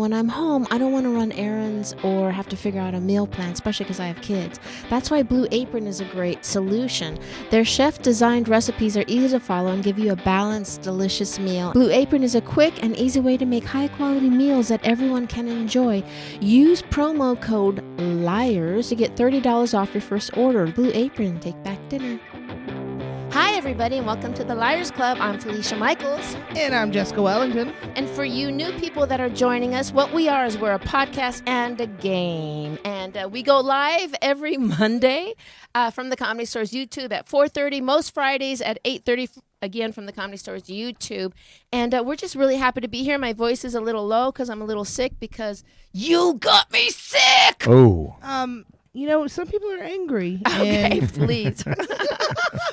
When I'm home, I don't want to run errands or have to figure out a meal plan, especially because I have kids. That's why Blue Apron is a great solution. Their chef-designed recipes are easy to follow and give you a balanced, delicious meal. Blue Apron is a quick and easy way to make high-quality meals that everyone can enjoy. Use promo code LIARS to get $30 off your first order. Blue Apron, take back dinner. Hi, everybody, and welcome to the Liars Club. I'm Felicia Michaels. And I'm Jessica Wellington. And for you new people that are joining us, what we are is we're a podcast and a game. And we go live every Monday from the Comedy Store's YouTube at 4:30, most Fridays at 8:30, again from the Comedy Store's YouTube. And we're just really happy to be here. My voice is a little low because I'm a little sick because you got me sick. Oh. You know, some people are angry. Okay, please.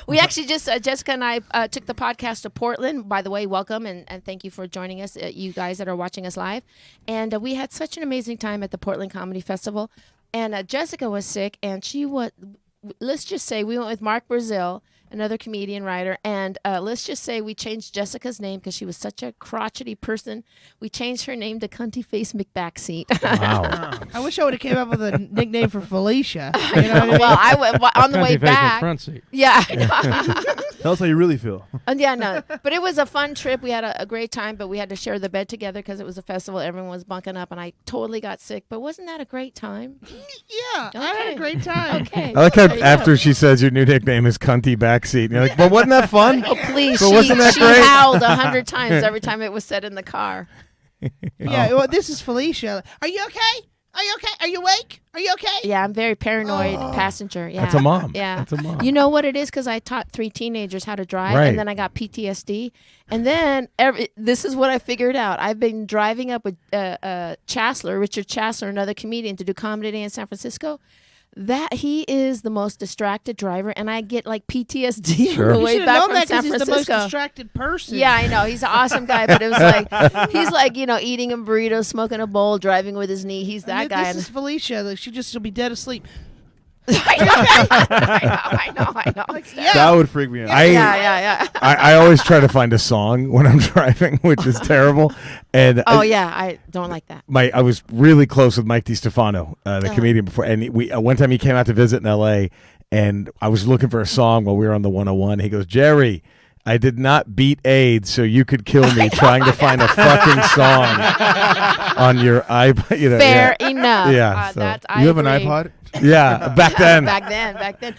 We actually just, Jessica and I took the podcast to Portland. By the way, welcome and thank you for joining us, you guys that are watching us live. And we had such an amazing time at the Portland Comedy Festival. And Jessica was sick, and she was, let's just say, we went with Mark Brazil, another comedian writer, and let's just say we changed Jessica's name because she was such a crotchety person. We changed her name to Cunty Face McBackseat. Wow. I wish I would have came up with a nickname for Felicia. You know what I mean? Well, I went on the way back. Front seat. Yeah. Tell us how you really feel. Yeah, no. But it was a fun trip. We had a great time, but we had to share the bed together because it was a festival. Everyone was bunking up, and I totally got sick. But wasn't that a great time? Yeah, I had Okay. a great time. Okay. I like how There you after go. she says your new nickname is Cunty Backseat, and you're like, well, wasn't that fun? Oh, please. But wasn't that she great? howled 100 times every time it was said in the car. Yeah, well, this is Felicia. Are you okay? Are you okay? Are you awake? Are you okay? Yeah, I'm very paranoid passenger. Yeah. That's a mom. Yeah. That's a mom. You know what it is? Because I taught 3 teenagers how to drive, Right. and then I got PTSD. And then this is what I figured out. I've been driving up with Richard Chasler, another comedian, to do Comedy Day in San Francisco. That he is the most distracted driver, and I get like PTSD Sure. on the You way should have back known from that San because he's the most Francisco. distracted person. Yeah, I know. He's an awesome guy, but it was like, he's like, eating a burrito, smoking a bowl, driving with his knee. He's that guy. This is Felicia. Like, she'll be dead asleep. I know. Yeah. That would freak me out. Yeah. I always try to find a song when I'm driving, which is terrible. And I don't like that. I was really close with Mike DiStefano, the comedian before, and we one time he came out to visit in L.A. and I was looking for a song while we were on the 101. He goes, Jerry, I did not beat AIDS so you could kill me trying to find a fucking song on your iPod. Fair enough. Yeah, so- I You have an agree. iPod? Yeah, back then. Back then.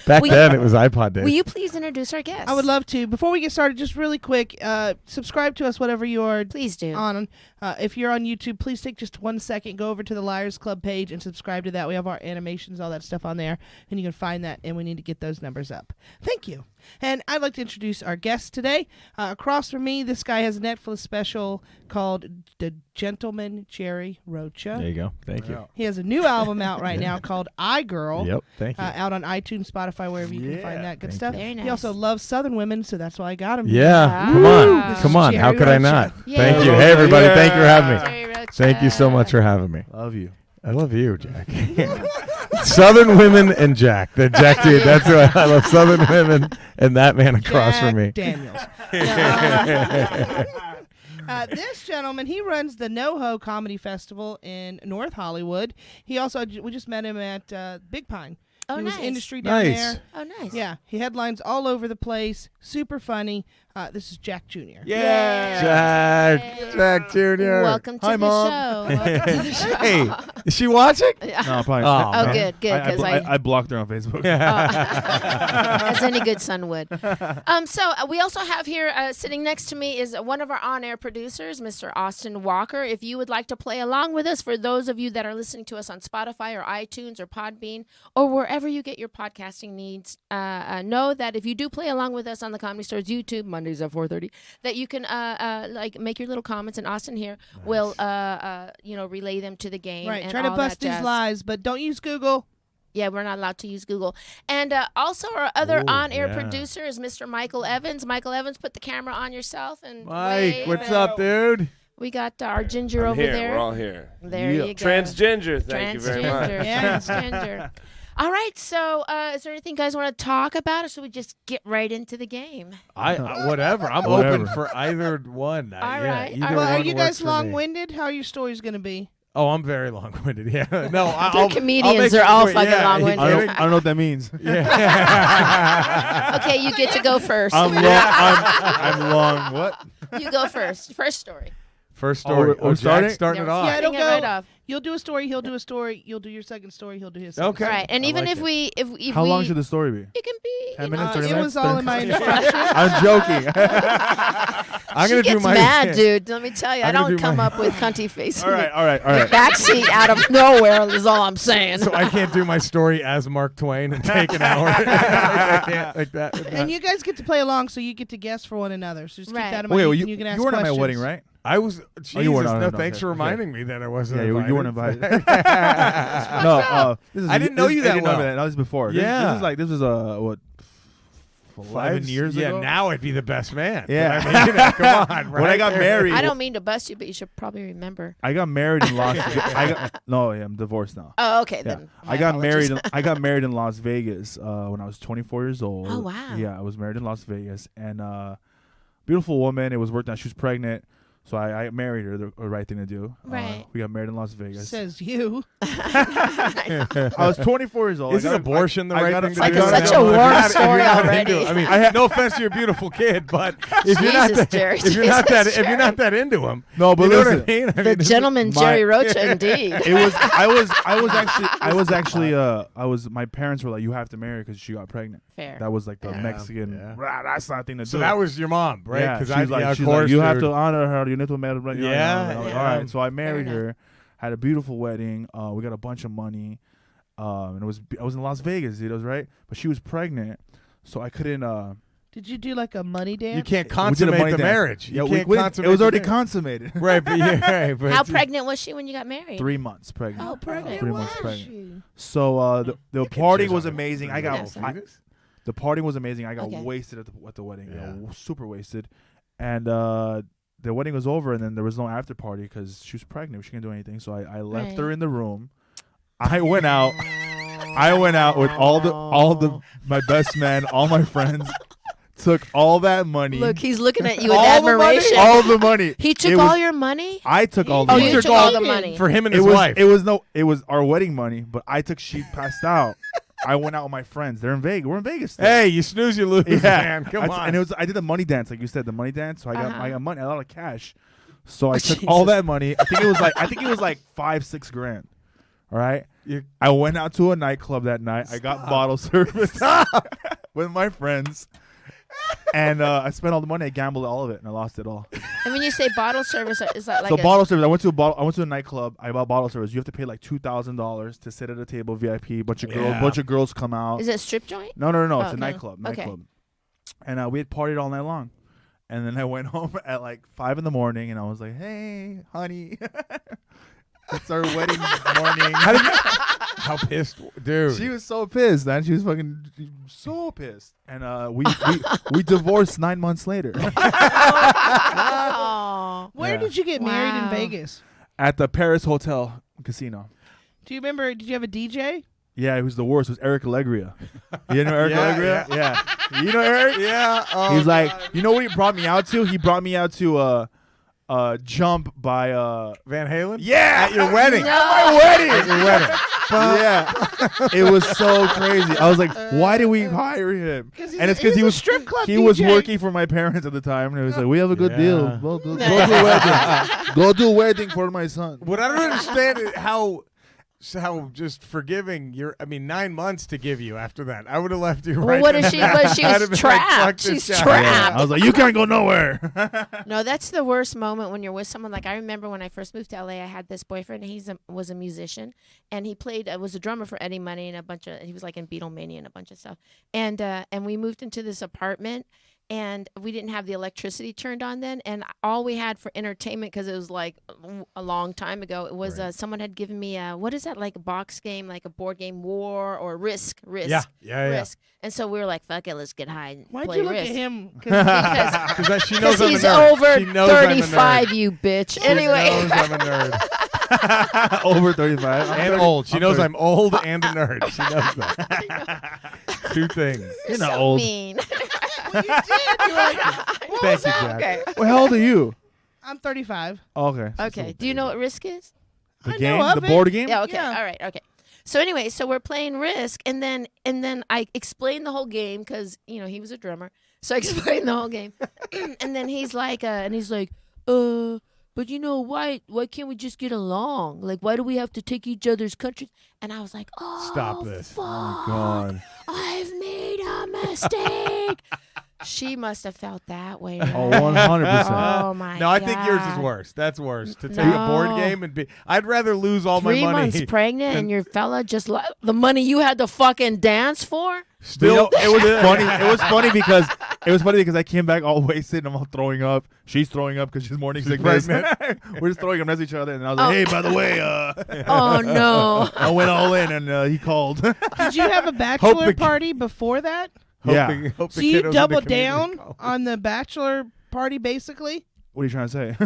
Back Will then, it was iPod days. Will you please introduce our guest? I would love to. Before we get started, just really quick, subscribe to us, whatever you are Please do. on. If you're on YouTube, please take just 1 second, go over to the Liars Club page and subscribe to that. We have our animations, all that stuff on there, and you can find that, and we need to get those numbers up. Thank you. And I'd like to introduce our guest today. Across from me, this guy has a Netflix special called The Gentleman Jerry Rocha. There you go. Thank you. He has a new album out right now called I Girl. Yep. Thank you. Out on iTunes, Spotify, wherever you can find that good Thank stuff. you. Very He also nice. loves Southern women, so that's why I got him. Yeah. Woo! Come on. This Come is on. How Jerry could I Rocha. not? Yay. Thank you. Yeah. Hey, everybody. Thank you for having me. Jerry Rocha. Thank you so much for having me. Love you. I love you, Jack. Southern women and Jack. The Jack dude. That's who I love. Southern women and that man across Jack from me. Daniels. This gentleman, he runs the NoHo Comedy Festival in North Hollywood. He also, we just met him at Big Pine. Oh, he was nice. industry down Nice. there. Oh, nice. Yeah, he headlines all over the place. Super funny. This is Jack Jr. Jack Jr. Welcome to Hi, the Mom. show. Welcome to the show. Hey, is she watching? No, probably. Oh, Oh, man. good, I, because I blocked her on Facebook. as any good son would. So we also have here sitting next to me is one of our on-air producers, Mr. Austin Walker. If you would like to play along with us, for those of you that are listening to us on Spotify or iTunes or Podbean or wherever you get your podcasting needs, know that if you do play along with us on the Comedy Store's YouTube Mondays at 4:30, that you can like make your little comments, and Austin here will relay them to the game. Right, and try to all bust that these jazz. lies, but don't use Google. Yeah, we're not allowed to use Google. And also our other Ooh, on-air yeah. producer is Mr. Michael Evans. Michael Evans, put the camera on yourself. And Mike, wave. what's up, dude? We got our ginger I'm over here. there. We're all here. There Yeah. you go. Transgender, thank you very much. Yeah. Transgender. All right, so is there anything you guys want to talk about, or should we just get right into the game? Whatever. I'm Whatever. open for either one. All right. Either All Well, right. are one you works guys for me. long-winded? How are your stories going to be? Oh, I'm very long-winded. Yeah. No, They're comedians. They're all fucking long-winded. I don't know what that means. Yeah. Okay, you get to go first. I'm long. I'm long. What? You go first. First story. First story. we're Jack's starting? starting it Yeah, off. Yeah, it'll Starting it go. right off. You'll do a story. He'll do a story. You'll do your second story. He'll do his second Okay. story. Right, and I even like if it. we, if How we, long should the story be? it can be 10 you minutes, know, 30 It minutes? was all in my instructions. I'm joking. I'm she gonna gets do my mad, dude. Let me tell you, I I'm gonna don't do come my- up with cunty faces. all right. Backseat out of nowhere is all I'm saying. So I can't do my story as Mark Twain and take an hour. I can't like that. And you guys get to play along, so you get to guess for one another. So just Right. keep that in mind. Wait, you can ask you weren't at my questions. wedding, right? I was. Jesus, you weren't. no, No, thanks okay, for okay. reminding me that I wasn't. Yeah, you weren't invited. invited. No, this is, I didn't know you that I didn't know well. that. No, this is before. Yeah. This was what 11 years yeah, ago. now I'd be the best man. Yeah. But I mean, come on. When I got married, I don't mean to bust you, but you should probably remember. I got married in Las. I'm divorced now. Oh, okay Yeah. then. I got married. I got married in Las Vegas when I was 24 years old. Oh, wow. Yeah, I was married in Las Vegas, and beautiful woman. It was working out. She was pregnant, so I married her. The right thing to do. Right. We got married in Las Vegas. Says you. I was 24 years old. Isn't abortion the right thing to Like do? it's such a If warm you're not story into already. it. I mean, no offense to your beautiful kid, but if you're not Jesus, that, Jerry, if you're not that, Jesus, if you're not that into him, No, but you know listen. what I mean? I The mean, gentleman my- Jerry Rocha, indeed. It was. I was. My parents were like, "You have to marry because she got pregnant." Fair. That was like the Yeah, Mexican. yeah. "Rah, that's not a thing to So do. that was your mom, right? Yeah, Because she's like, of she's course, like, you have dude. to honor her. You need to marry her. Yeah, I'm like, yeah. all right. So I married enough. her, had a beautiful wedding. We got a bunch of money, and I was in Las Vegas, dude. It was right, but she was pregnant, so I couldn't. Did you do like a money dance? You can't We did a consummate money the dance. marriage. Yeah, You we can't didn't- consummate it was the already marriage. consummated. Right, but yeah, right. But How pregnant was she when you got married? 3 months pregnant. Oh, pregnant. 3 months was pregnant. she? So the party was amazing. I got Yes. the party was amazing. I got Okay. wasted at the wedding. Yeah. Super wasted, and the wedding was over, and then there was no after party because she was pregnant. She couldn't do anything, so I left Right. her in the room. I went out. I went out with all the my best men, all my friends. Took all that money. Look, he's looking at you with All the money? admiration. all the money. He took It all was- your money? I took all the Oh, money. you took all the money. for him and It his was wife. it was our wedding money, but I took she passed out. I went out with my friends. They're in Vegas. We're in Vegas. Still. Hey, you snooze, you lose, man. Come on. And I did a money dance, like you said, the money dance. So I Uh-huh. got money, a lot of cash. So I took all that money. I think it was like 5-6 grand. All right. I went out to a nightclub that night. I got bottle service with my friends, and I spent all the money. I gambled all of it, and I lost it all. And when you say bottle service, is that like So a bottle service. I went to a nightclub. I bought bottle service. You have to pay like $2,000 to sit at a table, VIP. Bunch of girls come out. Is it a strip joint? No. Oh, It's a okay. nightclub. Okay. And we had partied all night long. And then I went home at like 5 in the morning, and I was like, "Hey, honey, it's our wedding morning." How pissed, dude. She was so pissed, man. She was fucking so pissed. And we divorced 9 months later Oh. Where Yeah. did you get married in Wow. Vegas? at the Paris Hotel Casino. Do you remember? Did you have a DJ? Yeah, it was the worst. It was Eric Allegria. You know Eric Yeah, Allegria? Yeah. You know Eric? yeah. Oh, He's like, God. you know what he brought me out to? He brought me out to Jump by Van Halen. yeah, At your wedding. No. my wedding. At your wedding. Yeah, it was so crazy. I was like, why did we hire him? And it's because he a was strip club he was DJ. working for my parents at the time, and he was like, we have a good Yeah. deal. Go do a wedding. Go do a wedding for my son. What I don't understand is how just forgiving 9 months to give you after that. I would have left you Well, right. what then is she? and But she there. I'd was have been like, fuck trapped. this She's guy. trapped. I was like, you can't go nowhere. No, that's the worst moment when you're with someone. Like I remember when I first moved to LA, I had this boyfriend. And was a musician, and he played. Was a drummer for Eddie Money and a bunch of. He was like in Beatlemania and a bunch of stuff. And we moved into this apartment, and we didn't have the electricity turned on then. And all we had for entertainment, because it was like a long time ago, it was someone had given me what is that, like a box game, like a board game, War or Risk. Yeah. Risk. And so we were like, fuck it, let's get high and Why'd play you look Risk. at him? Because she knows Because I'm he's a nerd. over She knows I'm a 35, nerd. you bitch. She Anyway. knows I'm a nerd. Over 35. And old. She knows I'm old and a nerd. She knows that. Two things. You're not so old. mean. Well, you did. You're like, Thank you, Jack. Okay. Well, how old are you? I'm 35. Oh, okay. Okay. Do you know what Risk is? The I game, know of the it. board game. Yeah, okay. Yeah. All right, okay. So anyway, so we're playing Risk, and then I explained the whole game because he was a drummer, so I explained the whole game, and then he's like, but why can't we just get along? Like, why do we have to take each other's countries? And I was like, oh, Stop this. Fuck. Oh God. I've made a mistake. She must have felt that way. Oh, right? 100%. Oh my! No, I think yours is God. worse. That's worse. To take a board No. game and be. I'd rather lose all 3 my money. months pregnant and your fella just the money you had to fucking dance for. Still, it was funny. It was funny because I came back all wasted. I'm all throwing up. She's throwing up because she's morning sickness. We're just throwing up next to each other, and I was like, "Hey, by the way, Oh no! I went all in, and he called." Did you have a bachelor party before that? Yeah. Hope So the you kid was in the doubled community down college. on the bachelor party, basically? What are you trying to say? You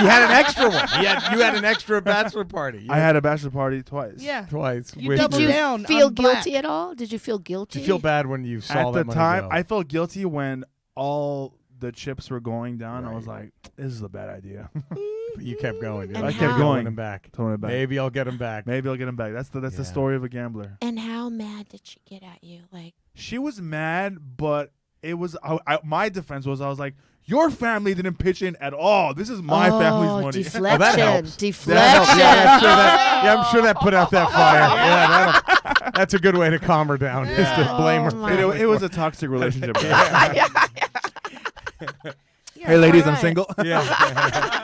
had an extra one. You had an extra bachelor party. You I had a bachelor party twice. Yeah. twice. You with doubled Did you your- down feel on black. guilty at all? Did you feel guilty? Did you feel bad when you saw At that the money time, go? I felt guilty when all the chips were going down. I was Right. like, "This is a bad idea." But you kept going. You're And like, I kept "I'm going. him back. Throwing it back. Maybe I'll get him back." Maybe I'll get him back. That's Yeah. the story of a gambler. And how mad did she get at you? Like, She was mad, but it was my defense was I was like, "Your family didn't pitch in at all. This is my family's money." Deflection. that helps. Deflection. That helps. I'm sure that put out that fire. Yeah, that's a good way to calm her down. Is to blame her. Oh, my family. It was a toxic relationship. Yeah, Hey, ladies, I'm alright. single. Yeah.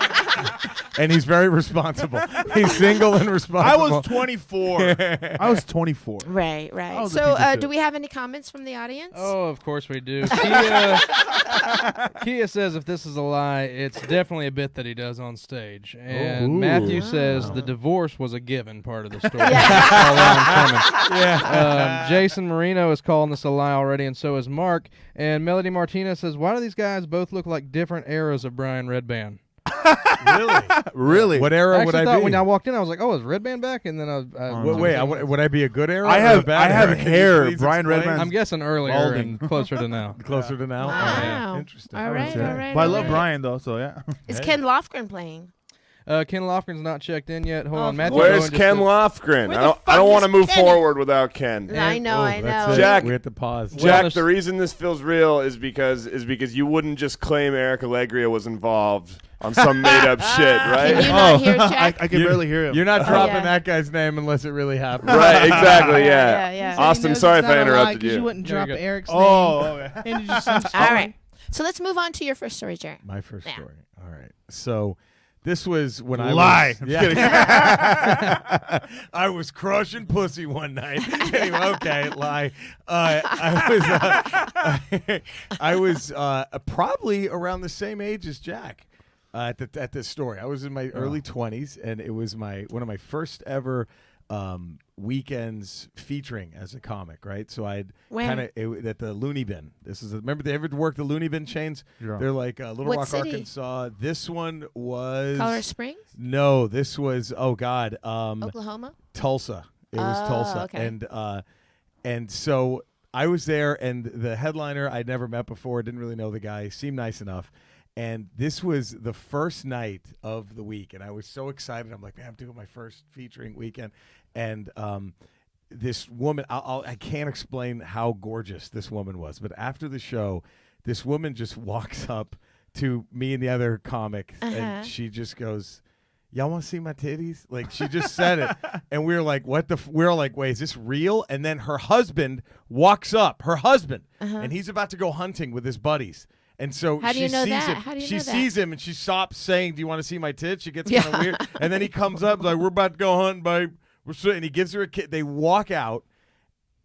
And he's very responsible. He's single and I responsible. was 24. I was 24. Right, I right. was a So, piece of do shit. we have any comments from the audience? Oh, of course we do. Kia says if this is a lie, it's definitely a bit that he does on stage. And Ooh. Matthew says Wow. the divorce was a given part of the story. Yeah. All I'm coming. Yeah. Jason Marino is calling this a lie already, and so is Mark. And Melody Martinez says, why do these guys both look like different eras of Brian Redband? Really? Really? What I era actually would I thought be? when I walked in, I was like, oh, is Redband back? And then Would I be a good era? I or a have bad era? Can you hair. please Brian explain? Redband. I'm guessing earlier Balding. and closer to now. Closer to now. Wow. Oh, interesting. All right, Yeah. all right. But I all love right. Brian though, so yeah. Is Hey. Ken Lofgren playing? Ken Lofgren's not checked in yet. Hold Oh, on, Matthew. uh, Bowen Where's just Oh, said- uh, uh, Ken oh, Where Lofgren. the I don't fuck want to is move Kenny? forward without Ken. I know, I that's know. it. Jack- We have to pause. Jack, Well, the reason this feels real is because you wouldn't just claim Eric Allegria was involved on some made up shit, right? Can you not hear Jack? I can barely hear him. You're not dropping yeah. that guy's name unless it really happened. Right, exactly, yeah. yeah. So he Austin, knows sorry it's if I not a lie interrupted 'cause you. You wouldn't Very drop good. Eric's Oh, name. okay. And you just assume All right. So let's move on to your first story, Jared. My first Yeah. story. All right. So this was when I Lie. was I'm just I was crushing pussy one night. Anyway, okay, lie. I was probably around the same age as Jack at this story. I was in my early 20s, and it was one of my first ever weekends featuring as a comic, right? So I'd Where? kind of at the Looney Bin. Remember they ever worked the Looney Bin chains? Yeah. They're like Little What Rock, city? Arkansas. This one was Colorado Springs, no, this was Oklahoma. Tulsa. It was Oh, Tulsa, okay. and so I was there, and the headliner I'd never met before, didn't really know the guy, seemed nice enough. And this was the first night of the week, and I was so excited. I'm like, man, I'm doing my first featuring weekend. And this woman, I can't explain how gorgeous this woman was, but after the show, this woman just walks up to me and the other comic, and she just goes, y'all want to see my titties? Like, she just said it. And we were like, what the? We were like, wait, is this real? And then her husband walks up, and he's about to go hunting with his buddies. And so How do she you know sees that? him. How do you she know that? sees him, and she stops saying, "Do you want to see my tits?" She gets Yeah. kind of weird, and then he comes up like, "We're about to go hunting, babe." And he gives her a kid. They walk out,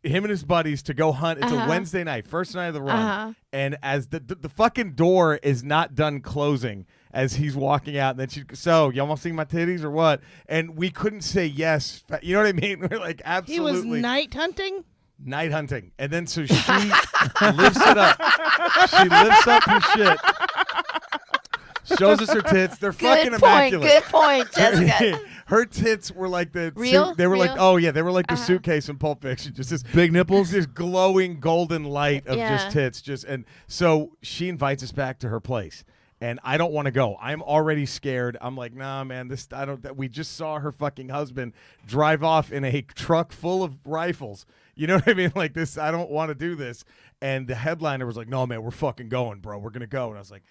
him and his buddies, to go hunt. It's a Wednesday night, first night of the run, and as the fucking door is not done closing, as he's walking out, and then so y'all want to see my titties or what? And we couldn't say yes. You know what I mean? We're like, He was absolutely. night hunting? Night hunting. And then so she lifts it up. She lifts up her shit. Shows us her tits. They're fucking immaculate. Good point, Jessica. Her tits were like the Real? They were like, Real? oh yeah, they were like the suitcase in Pulp Fiction. Just this Big nipples. this glowing golden light of Yeah. just tits. And so she invites us back to her place. and I don't want to go. I'm already scared. I'm like, nah, man, we just saw her fucking husband drive off in a truck full of rifles. You know what I mean? Like this, I don't want to do this. And the headliner was like, no, man, we're fucking going, bro. We're going to go. And I was like,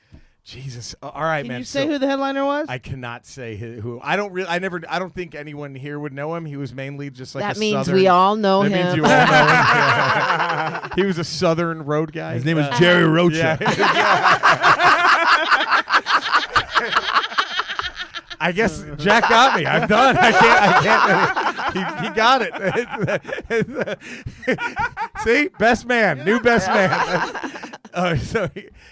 Jesus. All right, man. Can you say who the headliner was? I cannot say who. I don't think anyone here would know him. He was mainly just like that a means Southern. we all know That him. means you all know him. He was a Southern road guy. His name is Jerry Rocha. I guess Jack got me. I'm done. I can't. He got it. See, best man, new best man.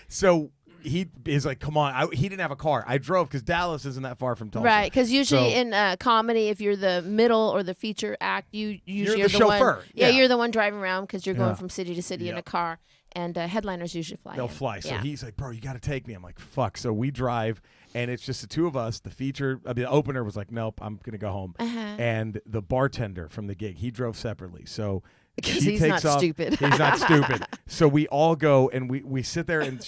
So he is like, come on. He didn't have a car. I drove because Dallas isn't that far from Tulsa. Right, because usually in comedy, if you're the middle or the feature act, you usually You're are the the one. chauffeur. Yeah, Yeah. you're the one driving around because you're going Yeah. from city to city in Yep. a car, and headliners usually fly. They'll in. fly. So Yeah. he's like, bro, you got to take me. I'm like, fuck. So we drive, and it's just the two of us. The opener was like, nope, I'm going to go home. And the bartender from the gig, he drove separately. So Because he he's takes not off. stupid. He's not stupid. So we all go, and we sit there, and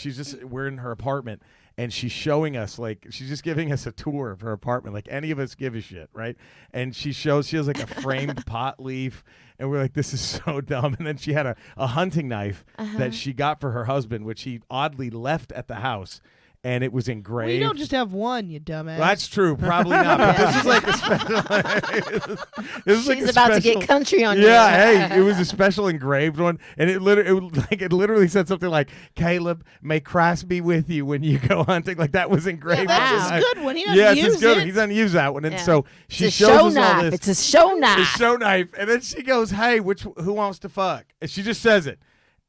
we're in her apartment, and she's showing us, like, she's just giving us a tour of her apartment, like any of us give a shit, right? And she has like a framed pot leaf, and we're like, this is so dumb. And then she had a hunting knife that she got for her husband, which he oddly left at the house, and it was engraved. Well, you don't just have one, you dumbass. Well, that's true, probably not. But this is like a special. This is like She's a about to special- get country on you. Yeah, hey, it was a special engraved one, and it literally said something like, "Caleb, may Christ be with you when you go hunting." Like that was engraved. Yeah, that's on his the good one. He knife. doesn't Yeah, it's use his good one. it. He doesn't use that one, and Yeah. so she It's a shows show us all knife. this. It's a show The knife. show knife, and then she goes, "Hey, who wants to fuck?" And she just says it.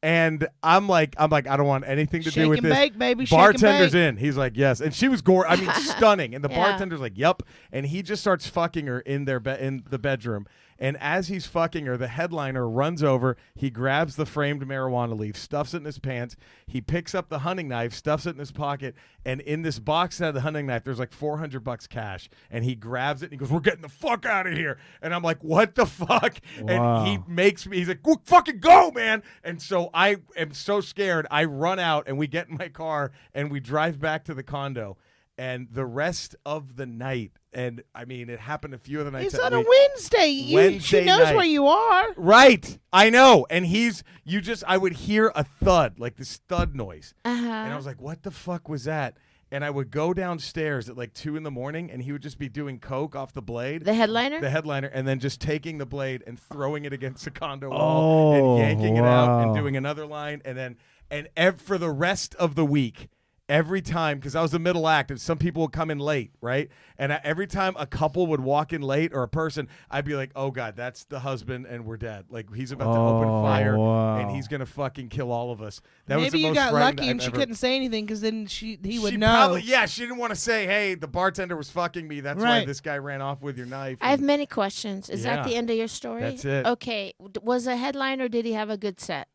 And I'm like, I don't want anything to Shake do with and this. bake, baby. Shake and Bartender's bake. in. He's like, yes. And she was stunning. And the Yeah. bartender's like, yep. And he just starts fucking her in in the bedroom. And as he's fucking her, the headliner runs over. He grabs the framed marijuana leaf, stuffs it in his pants. He picks up the hunting knife, stuffs it in his pocket. And in this box that had the hunting knife, there's like $400 cash. And he grabs it and he goes, "We're getting the fuck out of here." And I'm like, what the fuck? Wow. And he's like, "Go, fucking go, man." And so I am so scared. I run out and we get in my car and we drive back to the condo. And the rest of the night, and I mean, it happened a few of the nights. It's that on a week. Wednesday. She Wednesday knows night. where you are. Right. I know. And I would hear a thud, like this thud noise. And I was like, what the fuck was that? And I would go downstairs at like 2 a.m, and he would just be doing coke off the blade. The headliner? The headliner, and then just taking the blade and throwing it against the condo wall and yanking it out and doing another line. And for the rest of the week, every time, because I was the middle act, and some people would come in late, right? And every time a couple would walk in late or a person, I'd be like, oh, God, that's the husband, and we're dead. Like, he's about to open fire, wow. and he's going to fucking kill all of us. That was Maybe the you most got frightened lucky and I've she ever- couldn't say anything because then he would She know. probably, she didn't want to say, hey, the bartender was fucking me. That's why Right. this guy ran off with your knife. I have and- many questions. Is that Yeah. the end of your story? That's it. Okay. Was a headliner? Did he have a good set?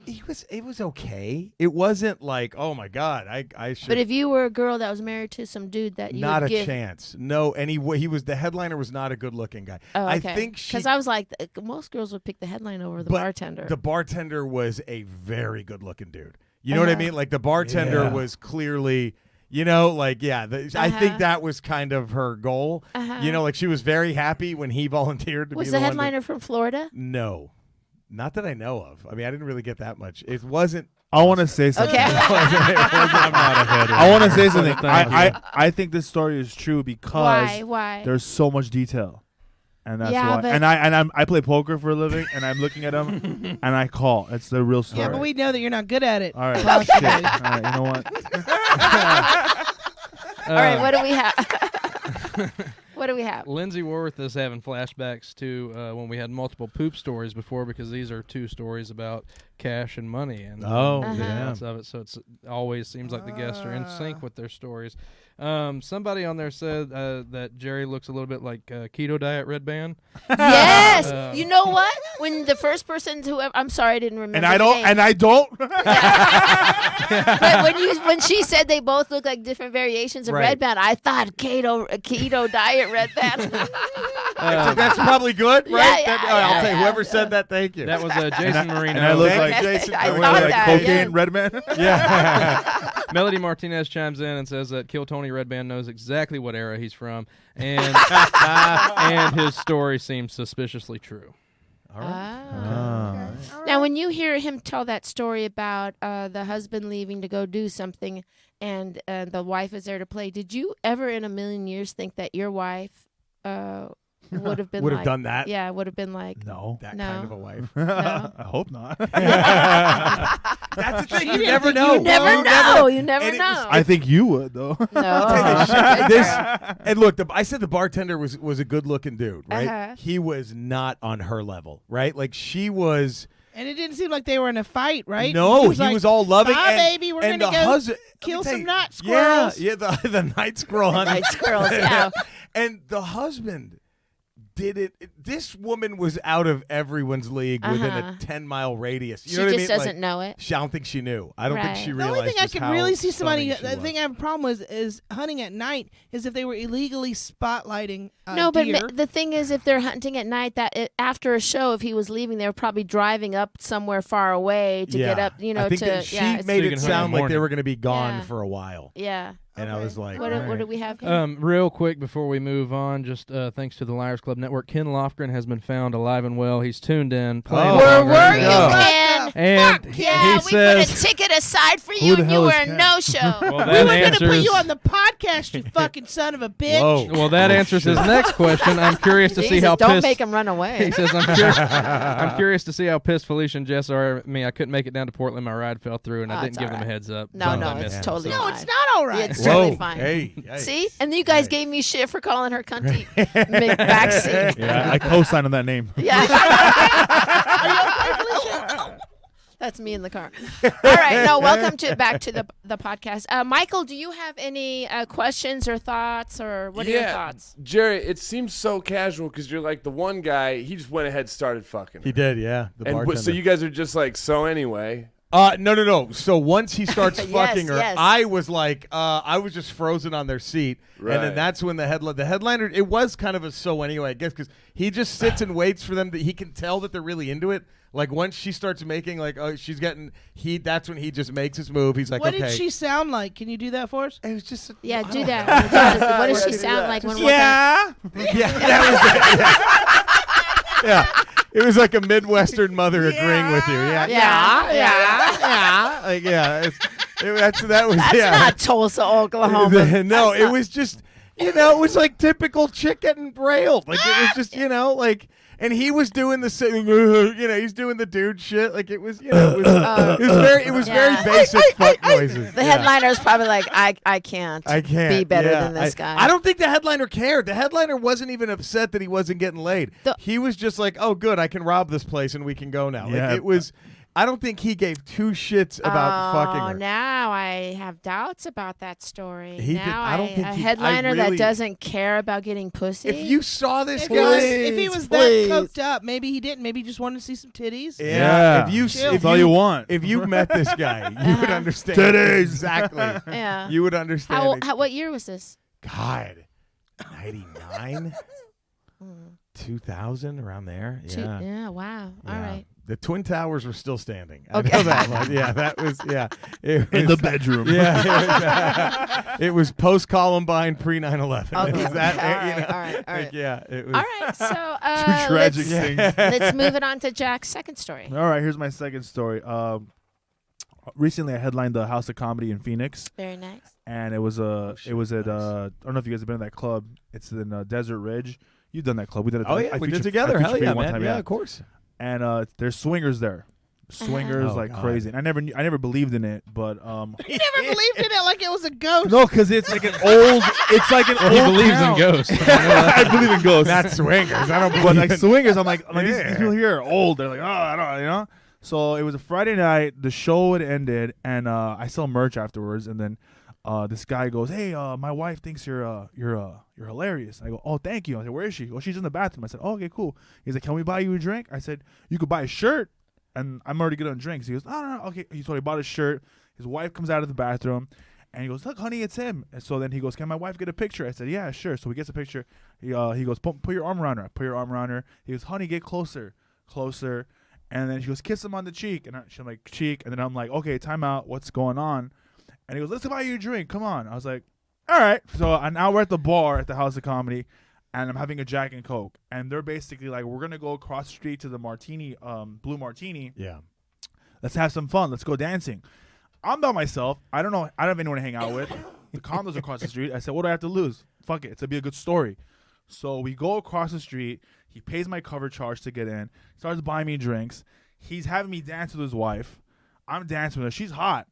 It was okay. It wasn't like, oh my God, I should. But if you were a girl that was married to some dude that you not would a give, chance. No, and he was the headliner was not a good looking guy. Oh, I okay. think she. Because I was like, most girls would pick the headline over the But bartender. The bartender was a very good looking dude. You know what I mean? Like the bartender Yeah. was clearly, I think that was kind of her goal. Like she was very happy when he volunteered to was be the the one headliner from Florida? No, not that I know of. I mean, I didn't really get that much. It wasn't. I want to say something. Okay. I'm not a headliner. I want to say something. Thank you. I think this story is true because Why? there's so much detail, and that's Yeah, why. but- And I play poker for a living, and I'm looking at them, and I call. It's the real story. Yeah, but we know that you're not good at it. All right. Talk Shit. to me. All right. You know what? All right, what do we have? What do we have? Lindsay Worth is having flashbacks to when we had multiple poop stories before, because these are 2 stories about cash and money and Oh, the Uh-huh. amounts of it. So it always seems like the guests are in sync with their stories. Somebody on there said that Jerry looks a little bit like Keto Diet Red Band. Yes. You know what? When the first person, I'm sorry, I didn't remember. And I the don't. name. And I don't. But when she said they both look like different variations of Right. Red Band, I thought keto diet Red Band. That's probably good, Yeah, right? yeah, I'll yeah, take yeah. whoever said that. Thank you. That was Jason Marino. and I look Thank like you, Jason. I We're thought like that, cocaine yeah. red man. Yeah. Melody Martinez chimes in and says that Kill Tony Red Band knows exactly what era he's from, and and his story seems suspiciously true. All right. Ah. Now, when you hear him tell that story about the husband leaving to go do something and the wife is there to play, did you ever in a million years think that your wife would have been Would have like, done that? Yeah, would have been like, No. That No. kind of a wife. no. I hope not. That's the thing. You never know. You never know. You never and it was- know. I think you would, though. No. And look, I said the bartender was a good looking dude, right? Uh-huh. He was not on her level, right? Like she was. And it didn't seem like they were in a fight, right? No, he like, was all loving. "Bye, and, baby, we're and gonna the go husband, kill let me some tell you, night squirrels." Yeah, the night squirrel hunting. Night squirrels, yeah. And the husband did it. This woman was out of everyone's league within a 10-mile radius. You She know what I just mean? doesn't know it. I don't think she knew. I don't think Right. she The realized. only thing I just could how really see somebody. stunning she The thing was. I have a problem with is hunting at night. Is if they were illegally spotlighting. No, but deer. the thing is, if they're hunting at night, after a show, if he was leaving, they were probably driving up somewhere far away to get up. You know, I think to that she yeah, it's- made So you it can hunt in sound the like they morning. were going to be gone Yeah. for a while, yeah. and I Okay. was like, What, all what do right. we have here? Real quick before we move on, just thanks to the Liars Club Network, Ken Lofgren has been found alive and well. He's tuned in. Playing Oh, Where along were right you, now. Ken? And Yeah, he we says, put a ticket aside for Who you, the and you hell were is a Ken? no-show. well, we that were going to put answers. you on the podcast, you fucking son of a bitch. Whoa. Well, that answers his next question. I'm curious to see Jesus, how don't pissed. make him run away. He says, I'm curious to see how pissed Felicia and Jess are at me. I couldn't make it down to Portland. My ride fell through, and I Oh, didn't it's give all them a right. heads up. No, So no, I it's missed them. totally No, fine. it's not all right. It's Whoa. totally fine. Hey. See? And you guys gave me shit for calling her cunty backseat. Yeah, I co-signed on that name. Yeah. Are you okay, Felicia? That's me in the car. All right. No, welcome back to the podcast. Michael, do you have any questions or thoughts, or what are your thoughts? Jerry, it seems so casual because you're like the one guy. He just went ahead and started fucking. He did, yeah. The And bartender. so you guys are just like, so anyway. No. So once he starts Yes, fucking her, yes. I was like, I was just frozen on their seat, and Right. then that's when the headliner. It was kind of a so anyway, I guess, because he just sits and waits for them. He can tell that they're really into it. Like once she starts making she's getting that's when he just makes his move. He's like, What okay. did she sound like? Can you do that for us? It was just Yeah, do that. What does she sound like when we're yeah, that was it. Yeah. It was like a Midwestern mother agreeing with you. Yeah, Yeah. Like that was That's yeah. not Tulsa, Oklahoma. No, That's it not- was just, it was like typical chick getting brailed. Like it was just, and he was doing the same, he's doing the dude shit. Like it was, it was very Yeah. basic fuck noises. The Yeah. headliner's probably like, I can't. I can't be better yeah, than this guy. I don't think the headliner cared. The headliner wasn't even upset that he wasn't getting laid. He was just like, "Oh, good, I can rob this place and we can go now." Yeah. Like, it was. I don't think he gave two shits about fucking her. Now I have doubts about that story. He now did- I don't think a he- I headliner really- that doesn't care about getting pussy. If you saw this If guy, he was please. that coked up, maybe he didn't. Maybe he just wanted to see some titties. Yeah. If you, Chill. if That's all you want. If you met this guy, you would understand Titties. exactly. yeah. You would understand. it. What year was this? God, 99, 2000, around there. Yeah. Yeah. Wow. All Yeah. right. The Twin Towers were still standing. I Okay. know that much. Yeah, that was, yeah. It In was- the bedroom. Yeah. It was post Columbine, pre 9/11. Okay. It was that, All right, you know, all right, all like, right. yeah, it was. All right. So Two tragic things. let's move it on to Jack's second story. All right, here's my second story. Recently, I headlined the House of Comedy in Phoenix, Very nice. and it was shit, it was at nice. I don't know if you guys have been in that club. It's in Desert Ridge. You've done that club. We did it. Oh, yeah, I we featured- did together. I Hell featured yeah, you one man. time, yeah, of course. And there's swingers there. Swingers Oh, like God. crazy. And I never believed in it, but He never believed in it like it was a ghost. no, because it's like an old. It's like an Well, he old believes town. in ghosts. I believe in ghosts. Not swingers. I don't But believe like in- swingers, I'm like these Yeah. people here are old. They're like, oh, I don't. So it was a Friday night. The show had ended, and I sell merch afterwards. And then this guy goes, "Hey, my wife thinks you're hilarious." I go, "Oh, thank you." I said, "Where is she?" "Oh, she's in the bathroom." I said, "Oh, okay, cool." He's like, "Can we buy you a drink?" I said, "You could buy a shirt." And I'm already good on drinks. He goes, "No, okay." So he bought a shirt. His wife comes out of the bathroom, and he goes, "Look, honey, it's him." And so then he goes, "Can my wife get a picture?" I said, "Yeah, sure." So he gets a picture. He goes, put your arm around her. I put your arm around her. He goes, "Honey, get closer." And then she goes, "Kiss him on the cheek." And I'm like, "Cheek." And then I'm like, "Okay, time out. What's going on?" And he goes, let's buy you a drink. Come on. I was like, all right. So now we're at the bar at the House of Comedy, and I'm having a Jack and Coke. And they're basically like, we're going to go across the street to the Martini, Blue Martini. Yeah. Let's have some fun. Let's go dancing. I'm by myself. I don't know. I don't have anyone to hang out with. The condo's across the street. I said, what do I have to lose? Fuck it. It's going to be a good story. So we go across the street. He pays my cover charge to get in. Starts buying me drinks. He's having me dance with his wife. I'm dancing with her. She's hot.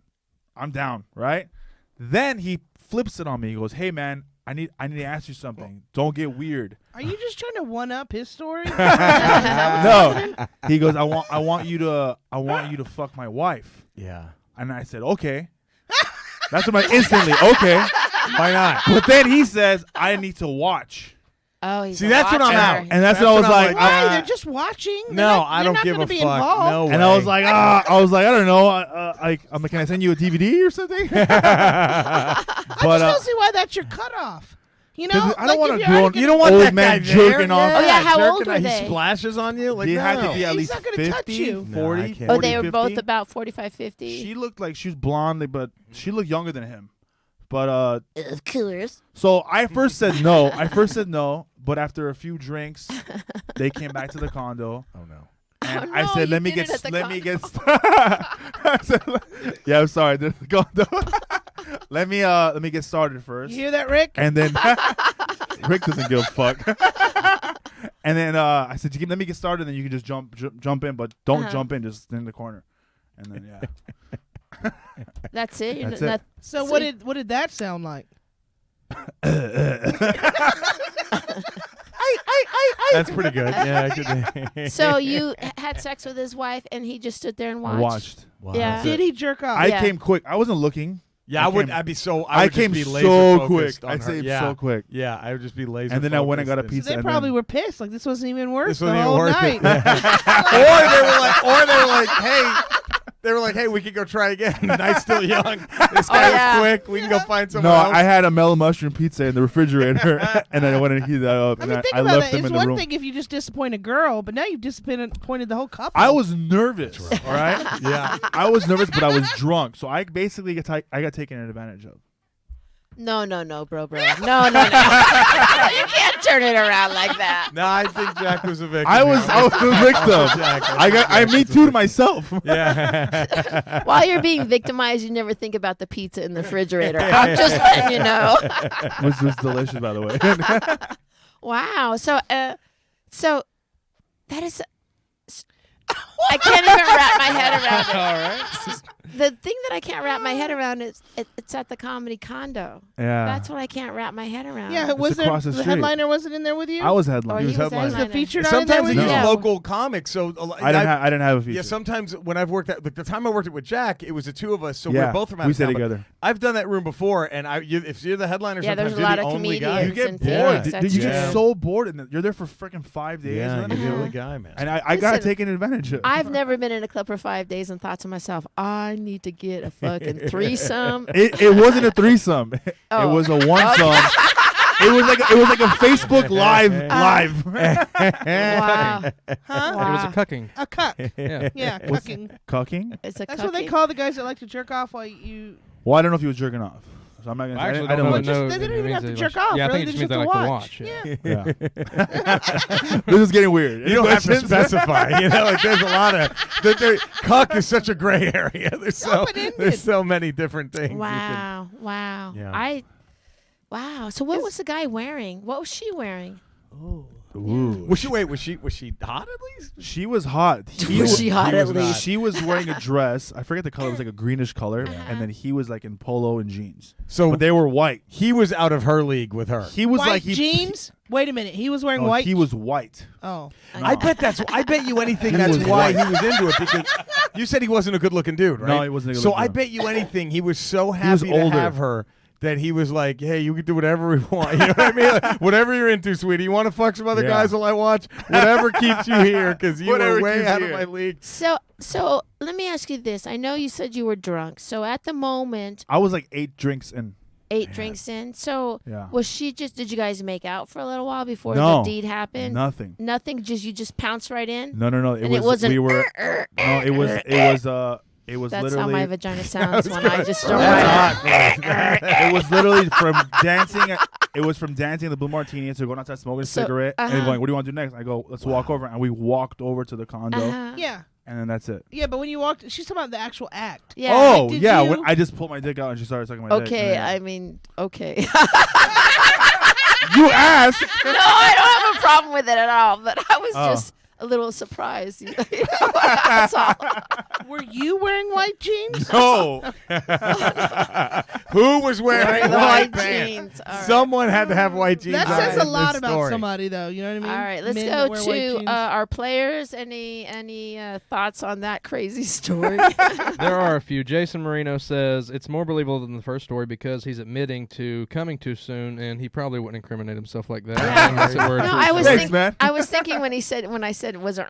I'm down, right? Then he flips it on me. He goes, hey, man, I need to ask you something. Don't get weird. Are you just trying to one up his story? No. He goes, I want you to fuck my wife. Yeah. And I said, okay. That's what my instantly, okay. Why not? But then he says, I need to watch. Oh, he's See, a that's what I'm watcher. out. And that's what I was I'm like, Why? They're just watching. No, I don't give a be fuck. Involved. No way. and I was like, I don't know. I'm like, can I send you a DVD or something? I just But don't see why that's your cutoff. You know, I don't want if to you're grow. arguing- You don't want Old that man guy jerking there. off. Oh, yeah, how jerking old were off. they? He splashes on you. Like, He had to no. be at He's least not gonna touch 50, you. 40, No, I can't. 40, Oh, they were 50. both about 45, 50. She looked like she was blonde, but she looked younger than him. But Of course. so I first said no. But after a few drinks, they came back to the condo. Oh no. And Oh, I no, said, you let me did get, it at the let me get. condo. I said, yeah, I'm sorry. The condo. let me get started first. You hear that, Rick? And then Rick doesn't give a fuck. And then I said, let me get started. Then you can just jump in, but don't jump in. Just in the corner. And then yeah. That's it. That's it. So what did that sound like? That's pretty good. Yeah. I could. So you had sex with his wife, and he just stood there and I watched. watched. Wow. Yeah. Did he jerk off? I Yeah. came quick. I wasn't looking. Yeah, I I would. came- I'd be so. I would came just be laser so focused quick. on I her. saved Yeah. so quick. Yeah, I would just be laser. And then I went and got a focused. pizza. they and probably then, were pissed. Like this wasn't even worth This the wasn't even whole worth night. it. or they were like, hey, we could go try again. Night's still young. This guy yeah. was quick. We can go find No, someone else. I had a mellow mushroom pizza in the refrigerator, and then I went and heated that up. I And mean, think I about left that. them It's in the one room. thing if you just disappoint a girl, but now you've disappointed the whole couple. I was nervous. All right. Yeah. I was nervous, but I was drunk, so I basically got taken advantage of. No, bro. No. You can't turn it around like that. No, I think Jack was a victim. I was here. the victim. Jack, I me too to myself. Yeah. While you're being victimized, you never think about the pizza in the refrigerator. I'm just letting you know. Which was delicious, by the way. Wow. So that is. I can't even wrap my head around it. All right. The thing that I can't wrap my head around is it's at the comedy condo. Yeah. That's what I can't wrap my head around. Yeah, was there across the the street. headliner wasn't in there with you? I was Or headline. he was headliner. Was the headliner. featured on in there Sometimes with they you? use No. local comics, so I didn't have a feature. Yeah, sometimes when I've worked at the time I worked it with Jack, it was the two of us, so Yeah, we're both from out we of stayed town, but together. I've done that room before, and if you're the headliner, Yeah, sometimes there's a you're lot the of only guy. comedians You get and bored. things. Did you That's get true. so bored? And you're there for freaking 5 days. Yeah, man. you're the Uh-huh. only guy, man. And I got Listen, taken advantage of. I've never been in a club for 5 days and thought to myself, I need to get a fucking threesome. It wasn't a threesome. Oh. It was a one sum. It was like a Facebook live. Wow. Huh? It was a cucking. A cuck. Yeah. Yeah, What's- cucking. Cucking? It's a That's what they cucking. call the guys that like to jerk off while you. Well, I don't know if he was jerking off. So I'm not gonna. I actually I don't didn't know. look. Just- they it don't even means have to they jerk like- off, Yeah, I really. think it They just means just they have to like to watch. watch. Yeah. Yeah. This is getting weird. You don't have to Questions? specify. You know, like there's a lot of cuck is such a gray area. Open-ended. There's so many different things. you Wow. Yeah. Wow. So what was the guy wearing? What was she wearing? Ooh. Was she hot at least? She was hot. Was she hot he at was not. least? She was wearing a dress. I forget the color. It was like a greenish color, and then he was like in polo and jeans. So But they were white. he was out of her league with her. He was White like jeans? Wait a minute. He was wearing No, white. he was white. Oh. I bet you anything He that's was why white. he was into it, because you said he wasn't a good looking dude, right? No, he wasn't a So good-looking I dude. bet you anything he was so was happy to older. have her that he was like, hey, you can do whatever we want. You know what I mean? Like, whatever you're into, sweetie. You want to fuck some other Yeah. guys while I watch? Whatever keeps you here, because you Whatever were way keeps out you of here. my league. So let me ask you this. I know you said you were drunk. So at the moment, I was like 8 drinks in. 8 drinks in. So Yeah. was she just? Did you guys make out for a little while before No. the deed happened? Nothing. Nothing. You just pounced right in. No. And it wasn't. We were. No. It was. It was That's how literally. my vagina sounds when I just start. It was literally from dancing. It was from dancing at the Blue Martini to going outside smoking a cigarette and going, "What do you want to do next?" I go, "Let's walk over," and we walked over to the condo, Yeah. and then that's it. Yeah, but when you walked, she's talking about the actual act. Yeah. Oh Like, did yeah, you- when I just pulled my dick out and she started sucking my dick. Okay, and I mean, okay. you asked. No, I don't have a problem with it at all. But I was Oh. just a little surprised. You know, that's all. Were you wearing white jeans? No. Who was wearing The white white pants? jeans. All right. Someone had to have white jeans. That on says in a lot this about story. somebody, though. You know what I mean? All right, let's Men go that wear white to jeans. our players. Any thoughts on that crazy story? There are a few. Jason Marino says it's more believable than the first story because he's admitting to coming too soon, and he probably wouldn't incriminate himself like that. Yeah. unless it were a No, true I was story. Thanks, man. I was thinking when I said it was and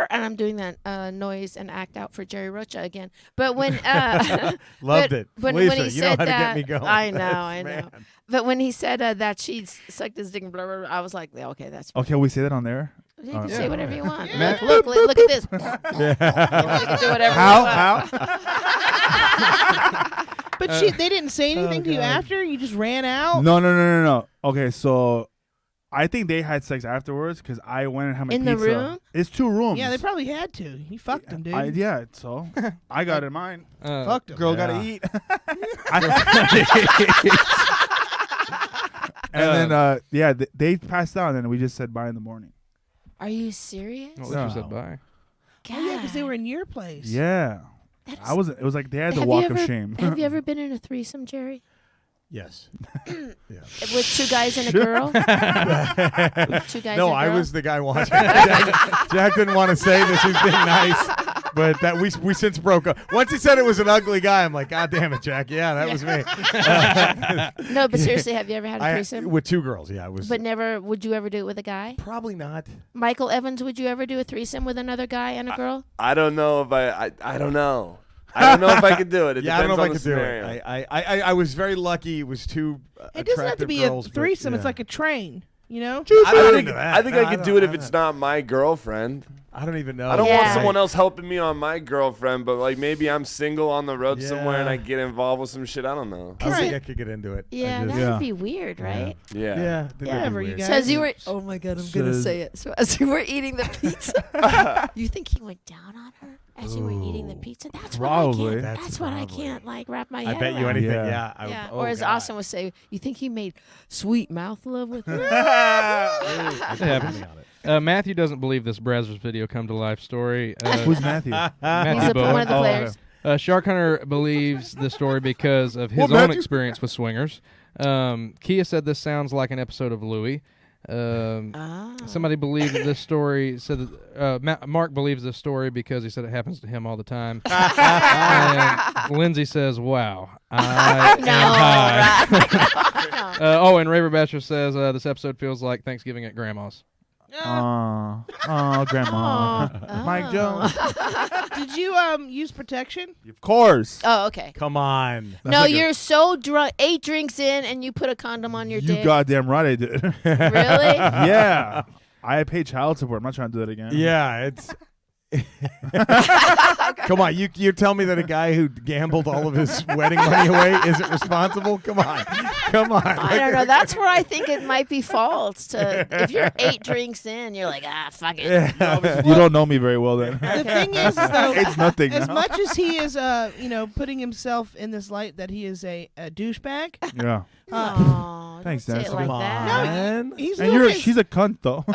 I'm doing that noise and act out for Jerry Rocha again. But when Loved but it. when Felicia, he you know said how to that, get me going. I know, That's- I know. man. But when he said that she sucked his dick and blah, blah, blah, I was like, yeah, okay, that's Okay, we say that on there. you can Yeah. say whatever you want. Matt- Look at this. You know, you can do whatever you want. How? But they didn't say anything to you after? You just ran out? No. Okay, so I think they had sex afterwards because I went and had my In pizza. the room? It's 2 rooms. Yeah, they probably had to. You fucked them, dude. Yeah, so I got in mine. Fucked them. Girl Yeah. gotta eat. And then they passed out, and then we just said bye in the morning. Are you serious? Well, at least you said bye. Oh, yeah, because they were in your place. Yeah, That's- I wasn't. It was like they had the Have walk you of ever- shame. Have you ever been in a threesome, Jerry? Yes. With 2 guys and a girl? 2 guys and No, a I girl? was the guy watching. Jack didn't want to say this. He's being nice, but that we since broke up. Once he said it was an ugly guy, I'm like, God damn it, Jack. Yeah, that was me. No, but seriously, have you ever had a threesome? With 2 girls. Yeah, I was. But never, would you ever do it with a guy? probably not. Michael Evans, would you ever do a threesome with another guy and a girl? I don't know if I don't know. I don't know if I could do it. It Yeah, I don't know if I depends could on do the it. scenario. I was very lucky. It was 2 It doesn't have to attractive be girls, a but, threesome. It's yeah. like a train, you know? I'm not I think, into that. I think No, I could don't- do it if I'm it's not- not my girlfriend. I don't even know. I don't want Yeah. someone else helping me on my girlfriend, but like maybe I'm single on the road somewhere and Yeah. I get involved with some shit. I don't know. I don't think Right. I could get into it. Yeah, I just, that Yeah. would be weird, right? Yeah. Yeah. that'd be Whatever, you weird. guys. So as you were, oh my God, I'm gonna Says- say it. So as you were eating the pizza, you think he went down on her as you were eating the pizza? That's Probably. what I can't. That's That's what I probably. can't like wrap my I head bet you around. anything. Yeah. Yeah. I would- Yeah. oh, Or as God. Austin would say, you think he made sweet mouth love with her? I It happens. me on it. Matthew doesn't believe this Brazzers video come to life story. Who's Matthew? Matthew He's Bowen. one of the Oh, players. Shark Hunter believes the story because of his Well, own Matthew- experience with swingers. Kia said this sounds like an episode of Louie. Ah. Somebody believed that this story said that Mark believes this story because he said it happens to him all the time. And Lindsay says, "Wow, I am high." No. And Raver Bachelor says this episode feels like Thanksgiving at Grandma's. Ah. Oh, grandma. Oh. Mike Jones. Did you use protection? Of course. Oh, okay. Come on. No, you're so drunk. 8 drinks in, and you put a condom on your You dick. goddamn right I did. Really? Yeah. I pay child support. I'm not trying to do that again. Yeah, it's. Come on, you tell me that a guy who gambled all of his wedding money away isn't responsible? Come on. I don't know. That's where I think it might be false. To if you're 8 drinks in, you're like, fuck it. You don't know me very well then. The thing is, though, It's nothing. as now. much as he is, putting himself in this light that he is a douchebag, Yeah. Oh, Thanks, don't say Dennis. it like Come that. on. he's And doing she's a cunt though.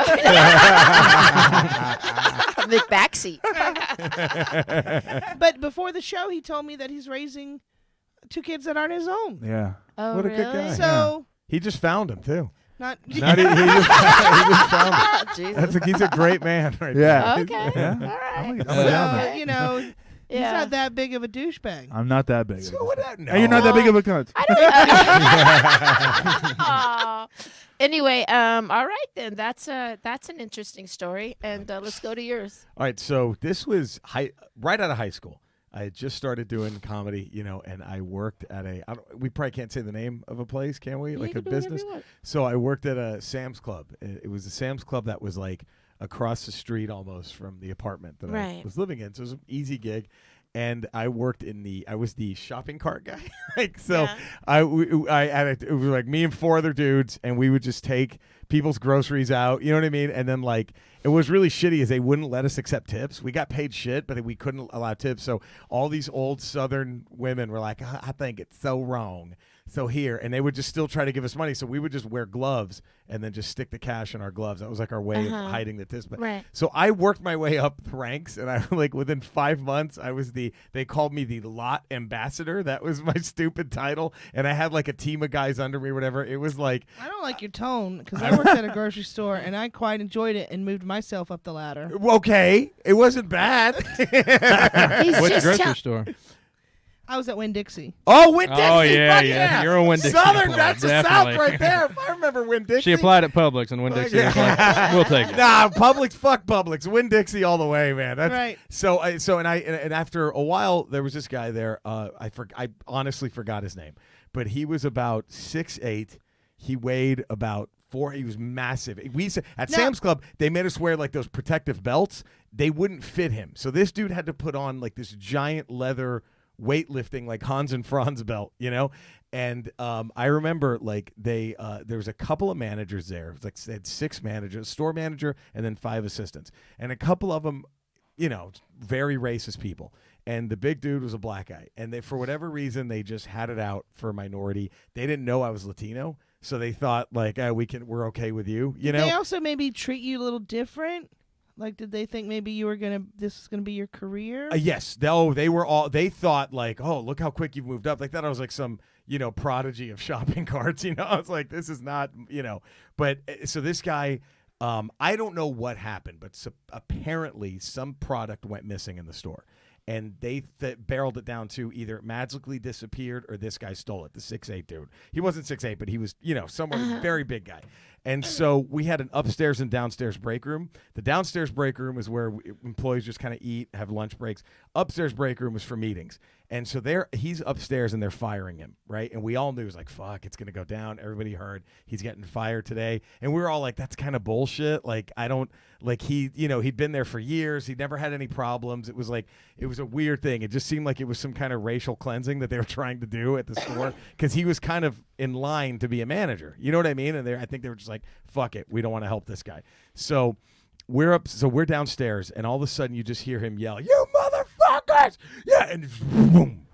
The backseat. But before the show, he told me that he's raising 2 kids that aren't his own. Yeah. Oh, What a really? good guy. So He just found him too. not. He just found him. Oh, Jesus. That's he's a great man right Yeah. Okay. Yeah. All right. I'm down there. He's Yeah. not that big of a douchebag. I'm not that big. So what that- And you're not that big of a cunt. Aw. Anyway, all right then. That's an interesting story, and let's go to yours. All right, so this was right out of high school. I had just started doing comedy, and I worked at we probably can't say the name of a place, can we? You Like can a do whatever business. you want. So I worked at a Sam's Club. It was a Sam's Club that was like across the street almost from the apartment that I Right. was living in. So it was an easy gig. and I worked I was the shopping cart guy. Like, so Yeah. it was like me and 4 other dudes, and we would just take people's groceries out. You know what I mean? And then like it was really shitty is they wouldn't let us accept tips. We got paid shit, but we couldn't allow tips. So all these old Southern women were like, I think it's so wrong. So here, and they would just still try to give us money. So we would just wear gloves and then just stick the cash in our gloves. That was like our way of hiding the tips. But Right. so I worked my way up the ranks, and I like within 5 months, I was they called me the lot ambassador. That was my stupid title, and I had like a team of guys under me, whatever. It was like, I don't like your tone because I worked at a grocery store and I quite enjoyed it and moved myself up the ladder. okay, it wasn't bad. He's Which just grocery store? I was at Winn-Dixie. Oh, Winn-Dixie. Oh, yeah, fuck yeah. You're a Winn-Dixie Southern, employee, that's the definitely. South right there. If I remember Winn-Dixie. She applied at Publix, and Winn-Dixie was like, "We'll take it." Nah, Publix, fuck Publix. Winn-Dixie all the way, man. That's, Right. So and after a while, there was this guy there. I honestly forgot his name, but he was about 6'8". He weighed about 4. He was massive. We used to, at Sam's Club, they made us wear like those protective belts. They wouldn't fit him, so this dude had to put on like this giant leather weightlifting like Hans and Franz belt, you know. And I remember like there was a couple of managers there. It was like they had 6 managers, store manager, and then 5 assistants, and a couple of them, you know, very racist people. And the big dude was a black guy, and they, for whatever reason, they just had it out for a minority. They didn't know I was Latino, so they thought like, we're okay with you, you know. They also maybe treat you a little different. Like, did they think maybe this is gonna be your career? Yes. They thought like, oh, look how quick you've moved up. Like that I was like some, you know, prodigy of shopping carts, you know. I was like, this is not, you know. But so this guy, I don't know what happened, but apparently some product went missing in the store. And they barreled it down to either it magically disappeared or this guy stole it, the 6'8" dude. He wasn't 6'8", but he was, you know, somewhere very big guy. And so we had an upstairs and downstairs break room. The downstairs break room is where employees just kind of eat, have lunch breaks. Upstairs break room is for meetings. And so he's upstairs and they're firing him, right? And we all knew, it was like, fuck, it's going to go down. Everybody heard he's getting fired today. And we were all like, that's kind of bullshit. Like, I don't, like he'd been there for years. He never had any problems. It was like, it was a weird thing. It just seemed like it was some kind of racial cleansing that they were trying to do at the store because he was kind of in line to be a manager. You know what I mean? And I think they were just like, fuck it. We don't want to help this guy. So we're downstairs, and all of a sudden you just hear him yell, "You motherfuckers!" Yeah, and boom,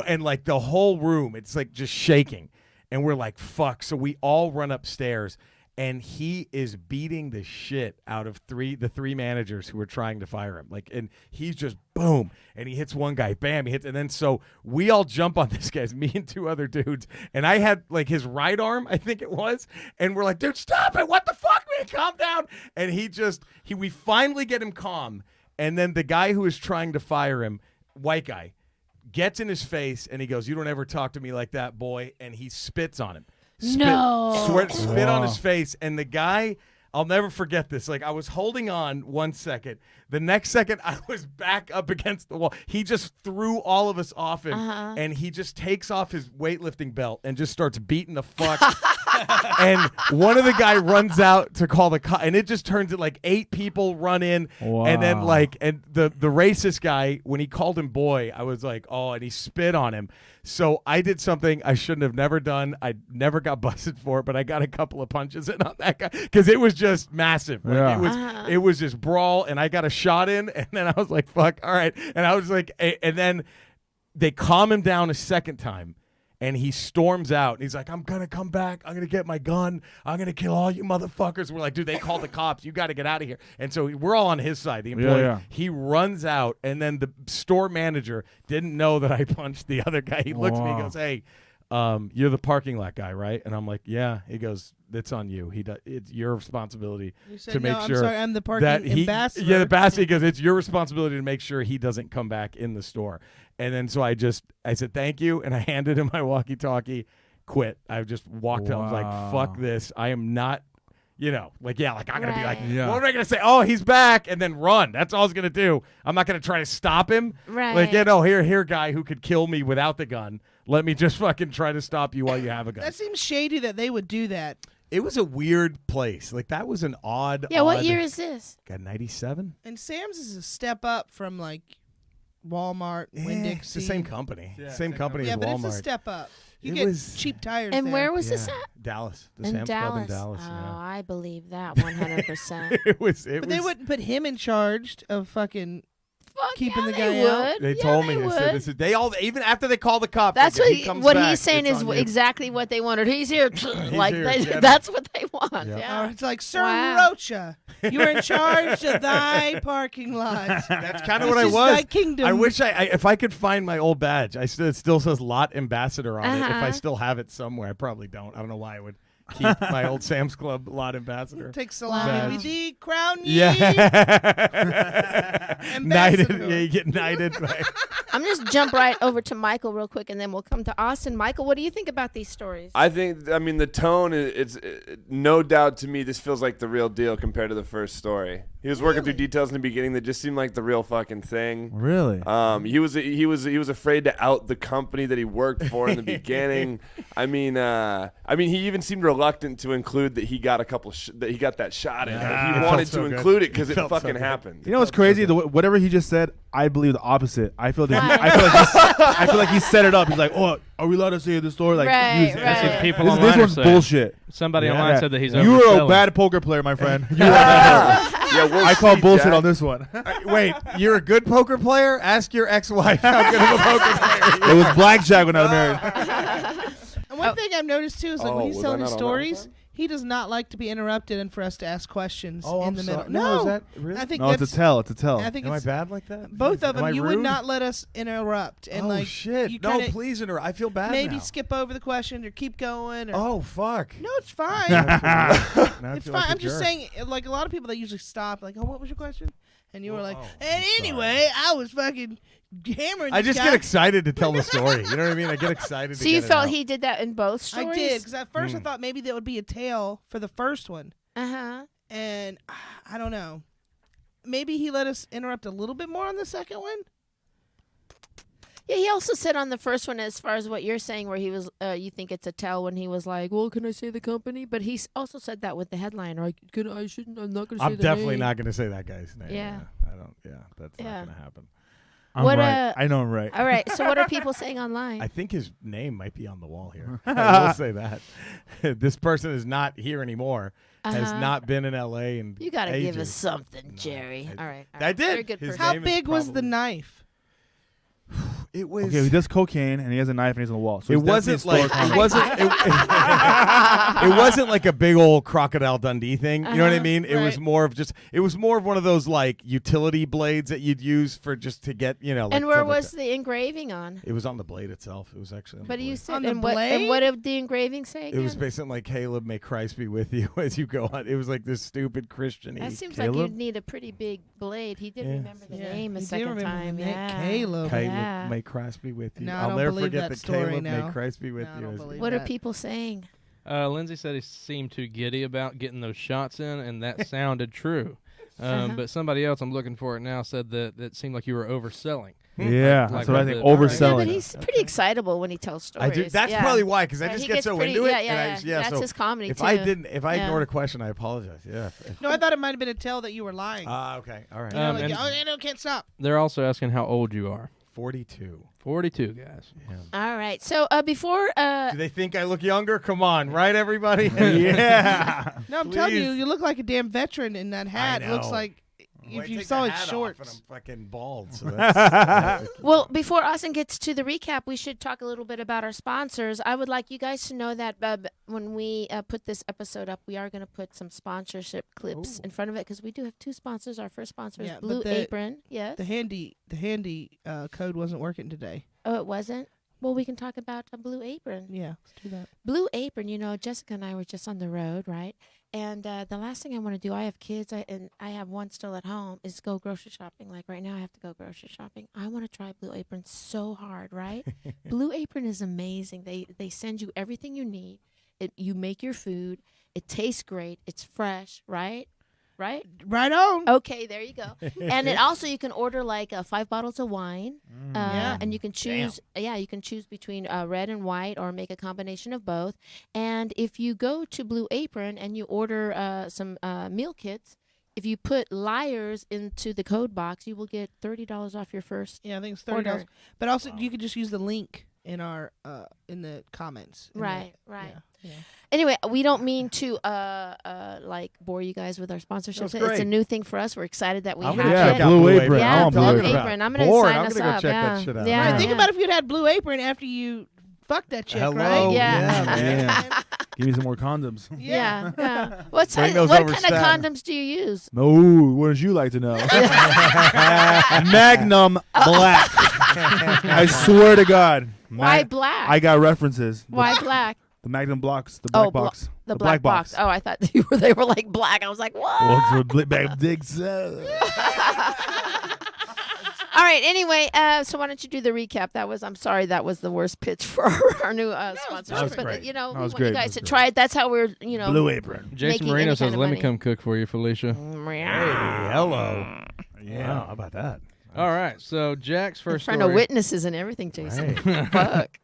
and like the whole room, it's like just shaking, and we're like, "Fuck!" So we all run upstairs, and he is beating the shit out of the three managers who were trying to fire him. Like, and he's just boom, and he hits one guy, bam, he hits, and then so we all jump on this guy's, me and 2 other dudes, and I had like his right arm, I think it was, and we're like, dude, stop it, what the fuck, man, calm down. And we finally get him calm, and then the guy who is trying to fire him, white guy, gets in his face, and he goes, "You don't ever talk to me like that, boy," and he spits on him. Spit on his face, and the guy, I'll never forget this. Like, I was holding on 1 second. The next second, I was back up against the wall. He just threw all of us off him, and he just takes off his weightlifting belt and just starts beating the fuck. And one of the guy runs out to call the cop, and it just turns it like 8 people run in, and then like, and the racist guy, when he called him boy, I was like, oh, and he spit on him. So I did something I shouldn't have never done. I never got busted for it, but I got a couple of punches in on that guy because it was just massive. Like, it was just brawl, and I got a shot in, and then I was like, fuck, all right. And I was like, and then they calm him down a second time, and he storms out, and he's like, "I'm going to come back. I'm going to get my gun. I'm going to kill all you motherfuckers." We're like, dude, they called the cops. You got to get out of here. And so we're all on his side, the employee. Yeah. He runs out, and then the store manager didn't know that I punched the other guy. He looks at me and goes, "Hey, you're the parking lot guy, right?" And I'm like, "Yeah." He goes, "It's on you. It's your responsibility to make sure." I'm sorry, I'm the parking ambassador. Yeah, the ambassador. He goes, "It's your responsibility to make sure he doesn't come back in the store." And then so I said, "Thank you," and I handed him my walkie-talkie, quit. I just walked out. I was like, "Fuck this. I am not," you know, like, yeah, like I'm going to be like, what am I going to say? "Oh, he's back," and then run. That's all I was going to do. I'm not going to try to stop him. Right. Like, you know, here, guy who could kill me without the gun. Let me just fucking try to stop you while you have a gun. That seems shady that they would do that. It was a weird place. Like, that was an odd. Yeah, what year is this? Got 97. And Sam's is a step up from like Walmart, Yeah, Winn-Dixie. it's the same company. Yeah, same same company Yeah, as but Walmart. it's a step up. You It get was- cheap tires And there. where was this Yeah. at? Dallas. The In Sam's Dallas. Club in Dallas. Oh, Yeah. I believe that 100%. It was. It But was. they wouldn't put him in charge of fucking. Fuck Keeping yeah, the guy they out. would. They Yeah, told me. they They would. said this is. They all even after they call the cops. That's he comes what back, he's saying it's is on you. exactly what they wanted. He's here. like here, they, get him. that's what they want. Yeah. Yeah. Or it's like, Sir Wow. Rocha, you are in charge of thy parking lot. That's kind of This what I is was. thy kingdom. I wish if I could find my old badge. It still says lot ambassador on it. If I Uh-huh. still have it somewhere, I probably don't. I don't know why I would keep my old Sam's Club lot ambassador. Take salami Wow. with thee, crown ye. Yeah. Knighted. Ambassador. Yeah, you get knighted. I'm just jump right over to Michael real quick, and then we'll come to Austin. Michael, what do you think about these stories? I mean, the tone is no doubt to me. This feels like the real deal compared to the first story. He was working through details in the beginning that just seemed like the real fucking thing. Really? He was afraid to out the company that he worked for in the beginning. I mean, he even seemed reluctant to include that he got that he got that shot in. Yeah. Like, It he felt wanted so to good. include it because It it felt so fucking good. happened. You know what's crazy? Whatever he just said, I believe the opposite. I feel Why? I feel like he set it up. He's like, "Oh, are we allowed to say this story?" Like, Right, use- right. That's what people This, online this are one's saying. bullshit. Somebody Yeah. online said that he's You were a overselling. bad poker player, my friend. You Yeah, we'll I call see, bullshit Jack. on this one. Wait, you're a good poker player? Ask your ex-wife how good of a poker player. It was blackjack when I was married. And one thing I've noticed too is like when Oh, he's was telling I his not on that one? stories, he does not like to be interrupted and for us to ask questions Oh, in I'm the sorry. middle. No, is that really? I think No, it's that's a tell. It's a tell. I think Am I it's bad like that? both of Am I them. You would rude? not let us interrupt and Oh like shit! you No, kinda please interrupt. I feel bad maybe now. skip over the question or keep going. Or, Oh fuck! no, it's fine. Now I It's feel fine. like a I'm just jerk. saying, like a lot of people that usually stop, like, oh, what was your question? And you were like, oh, and I'm sorry. anyway, I was fucking hammering. I this just guy. get excited to tell the story. You know what I mean? I get excited. so to you get it felt out. he did that in both stories? I did because at first I Hmm. thought maybe that would be a tale for the first one, Uh-huh. and I don't know. Maybe he let us interrupt a little bit more on the second one. Yeah, he also said on the first one, as far as what you're saying, where he was, you think it's a tell when he was like, "Well, can I say the company?" But he also said that with the headline, or I shouldn't. I'm not going to say I'm the definitely name. not going to say that guy's name. Yeah. I don't. Yeah, that's Yeah. not going to happen. I'm What, right. I know I'm right. All right. So what are people saying online? I think his name might be on the wall here. I will say that. This person is not here anymore. Has Uh-huh. not been in LA and You got to give us ages. something, No, Jerry. I- All right. all I right. did. You're a good His person. How name is big was the probably- knife? It was. Okay, he does cocaine and he has a knife and he's on the wall. So It it's definitely wasn't like historic it wasn't. It wasn't like a big old Crocodile Dundee thing. You know what I Uh-huh, mean? It was right. more of just. It was more of one of those like utility blades that you'd use for just to get Like And where something like was that. the engraving on? It was on the blade itself. It was actually. On But the you blade. said On the and what blade? did the engraving say again? It was basically like Caleb, may Christ be with you as you go on. It was like this stupid Christian. That seems like Caleb? you'd need a pretty big blade. He did Yeah. remember the Yeah, name a he did second remember the time. name, Yeah. Caleb. Caleb, Yeah. may Christ be with you. No, I I'll don't never believe forget that that story Caleb, now. may Christ be with No, I you. don't as- believe What are that. people saying? Lindsay said he seemed too giddy about getting those shots in, and that sounded true. Uh-huh. But somebody else, I'm looking for it now, said that it seemed like you were overselling. Yeah, Like that's what I with think. the- Yeah, Overselling. but he's pretty excitable when he tells stories. I do. That's yeah. probably why, because I Yeah, just he get gets so pretty- into it. Yeah, and yeah, yeah. That's so his comedy if too. I didn't, if I Yeah. ignored a question, I apologize. Yeah. No, I thought it might have been a tell that you were lying. Okay. All right. You know, like, and- oh, no, can't stop. They're also asking how old you are. 42. 42, guys. Yeah. All right. So before Do they think I look younger? Come on, right, everybody? Yeah. No, I'm telling you, Please. you look like a damn veteran in that hat. It looks know. like Well, I if you take saw the his hat off shorts. and I'm fucking bald. So that's, Well, before Austin gets to the recap, we should talk a little bit about our sponsors. I would like you guys to know that when we put this episode up, we are going to put some sponsorship clips in front of it because we do have two sponsors. Our first sponsor is Yeah, but Blue the- Apron. Yes. The handy code wasn't working today. Oh, it wasn't? Well, we can talk about Blue Apron. Yeah, let's do that. Blue Apron, Jessica and I were just on the road, right? And the last thing I want to do, I have kids, and I have one still at home, is go grocery shopping. Like right now, I have to go grocery shopping. I want to try Blue Apron so hard, right? Blue Apron is amazing. They send you everything you need. You make your food. It tastes great. It's fresh, right? Right? Right on. Okay, there you go. And it also you can order like 5 bottles of wine, Yeah. and you can choose. Yeah, you can choose between red and white, or make a combination of both. And if you go to Blue Apron and you order some meal kits, if you put liars into the code box, you will get $30 off your first. Yeah, I think it's Order. $30. But also, you could just use the link in our in the comments. Right. Yeah. Anyway, we don't mean to like bore you guys with our sponsorships. That's It's a great. new thing for us. We're excited that we I'm have gonna Yeah, it. check out Blue Apron. I Yeah, want Blue Blue Apron. Apron. I'm gonna Bored. sign I'm us gonna go up. check yeah. that shit out. Yeah, Right, think yeah. about if you'd had Blue Apron after you fucked that chick, Hello. right? Yeah. man. Give me some more condoms. Yeah. yeah. Bring What those kind over of Staten. condoms do you use? No, what would you like to know? Magnum Black. I swear to God. Why black? I got references. Why black? The Magnum blocks, the black Oh, box. The black box. Oh, I thought they were like black. I was like, what? Well, for black dicks. All right. Anyway, so why don't you do the recap? I'm sorry, that was the worst pitch for our new sponsorship. was But great. you know, That we was want you great. guys That to was try it. That's how we're, you know, Blue Apron. Jason making Marino any says, kind of "Let me money. come cook for you, Felicia." Hey, hello. Yeah. Wow, how about that? All right, so Jack's in first front story. of witnesses and everything, Jason. Right. Fuck.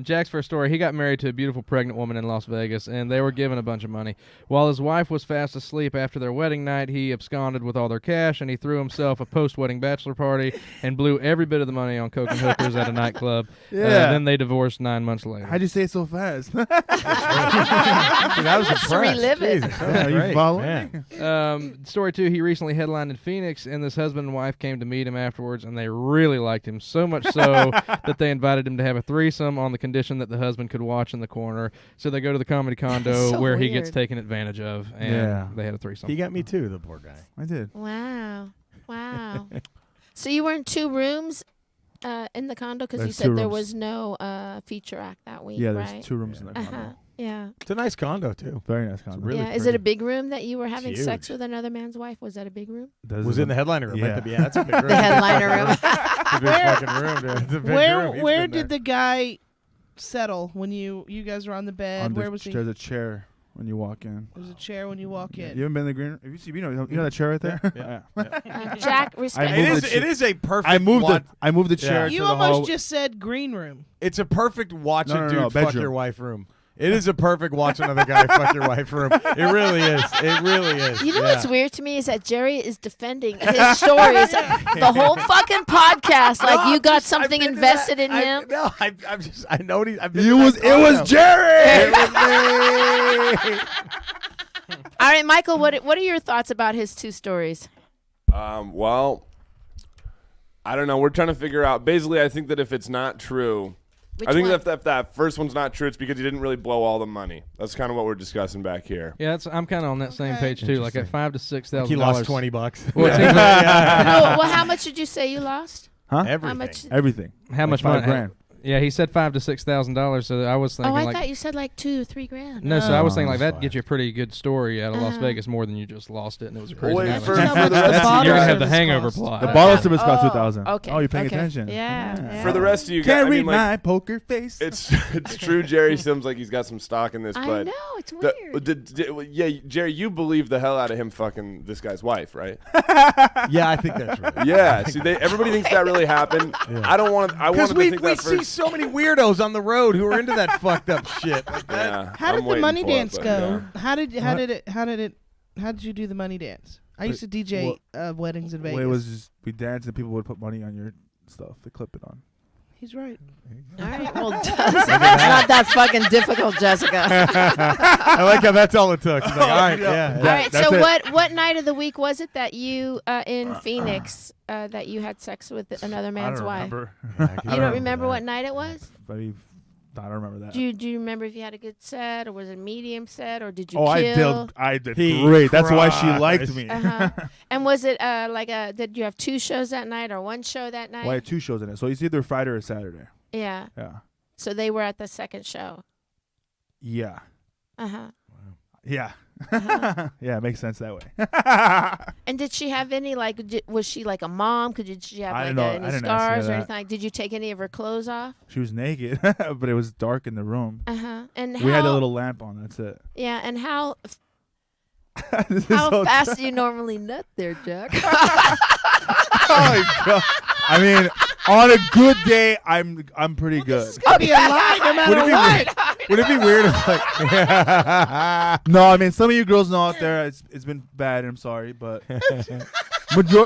Jack's first story, he got married to a beautiful pregnant woman in Las Vegas, and they were given a bunch of money. While his wife was fast asleep after their wedding night, he absconded with all their cash, and he threw himself a post-wedding bachelor party and blew every bit of the money on coke and hookers at a nightclub. Yeah. Then they divorced 9 months later. How'd you say it so fast? Dude, I was Let's impressed. relive it. Jesus, that was Are you great, following? man. Story 2, he recently headlined in Phoenix, and this husband and wife came to meet him afterwards, and they really liked him, so much so that they invited him to have a threesome on the condition that the husband could watch in the corner. So they go to the comedy condo So where he gets weird. taken advantage of, and Yeah. they had a threesome. He got me too, the poor guy. I did. Wow. Wow. So you were in 2 rooms in the condo because you There's said 2 there rooms. was no feature act that week, Yeah, there's right? 2 rooms in the condo. Uh-huh. Yeah. It's a nice condo too. Very nice condo. really Yeah. Is it a pretty. big room that you were having sex huge. with another man's wife? Was that a big room? Was in the headliner room. Yeah. Yeah, that's a big room. The headliner room. It's a big fucking room, dude. It's a big room. He's Where been did there. the guy settle when you guys were on the bed? Where was he? There's a chair when you walk in. There's a chair when you walk in. You haven't been in the green room? Have you seen? You know that chair right there? Yeah. Jack, respect. moved It the is. chair. It is a perfect. I moved watch. I moved the chair Yeah. to You the almost hall. just said green room. It's a perfect watch No, a no, dude no, fuck bedroom. your wife room. It is a perfect watch another guy fuck your wife room. It really is. It really is. You know Yeah. what's weird to me is that Jerry is defending his stories the whole fucking podcast. Like No, you got I've something been to invested that- in I- him. No, I'm just. I know what he's. I've been It to was that it was condo. Jerry. It was me. All right, Michael, what are your thoughts about his 2 stories? Well, I don't know. We're trying to figure out. Basically, I think that if it's not true, Which I think one? that if that first one's not true, it's because he didn't really blow all the money. That's kind of what we're discussing back here. Yeah, I'm kind of on that same page too. Like at $5,000 to $6,000. He lost $20. Well, it seems like- Well, how much did you say you lost? Huh? Everything. How much? Everything. How much $5 money? grand. Yeah, he said $5,000 to $6,000. So I was thinking Oh, I like thought you said like 2 or 3 grand. no. So I was Oh, thinking like that's that gets you a pretty good story out of Las Vegas more than you just lost it and it was a crazy Wait, night. for- Like, for the That's rest the of you're you gonna have the service hangover cost. plot. The bottle service cost Oh, 2,000. okay, Oh, you're paying okay. attention. Yeah. For the rest of you guys, Can't I read mean, like, my poker face. it's true. Jerry seems like he's got some stock in this, I but know, it's weird. yeah, Jerry, you believe the hell out of him fucking this guy's wife, right? Yeah, I think that's right. Yeah. See, everybody thinks that really happened. I don't want. I Because wanted to we think we that see first. so many weirdos on the road who are into that fucked up shit. Like that. Yeah, How I'm did the waiting money for it, dance but, go? yeah. How did you do the money dance? I used to DJ weddings in Vegas. Well, it was just we danced and people would put money on your stuff to clip it on. He's right. All right, well, it's not that fucking difficult, Jessica. I like how that's all it took. It's like, all right, yeah. All right, that's so it. what night of the week was it that you in Phoenix that you had sex with another man's wife? Remember. You don't remember what night it was? I don't remember that. Do you remember if you had a good set or was it a medium set or did you Oh, kill? I did He great. That's why she crushed. liked me. Uh-huh. And was it did you have 2 shows that night or 1 show that night? Well, I had 2 shows in it, so it's either Friday or Saturday. Yeah. Yeah. So they were at the second show. Yeah. Uh-huh. Yeah. Uh-huh. Yeah, it makes sense that way. And did she have any was she like a mom? Did she have I like didn't know- I any didn't ask scars her or that. anything? Like, did you take any of her clothes off? She was naked, but it was dark in the room. Uh-huh. And We had a how- little lamp on. That's it. Yeah, and how This is how so fast do you normally nut there, Jack? Oh my God. I mean, on a good day, I'm pretty good. It's gonna be a lie no matter what. Would it be weird if like? No, I mean some of you girls know out there it's been bad. I'm sorry, but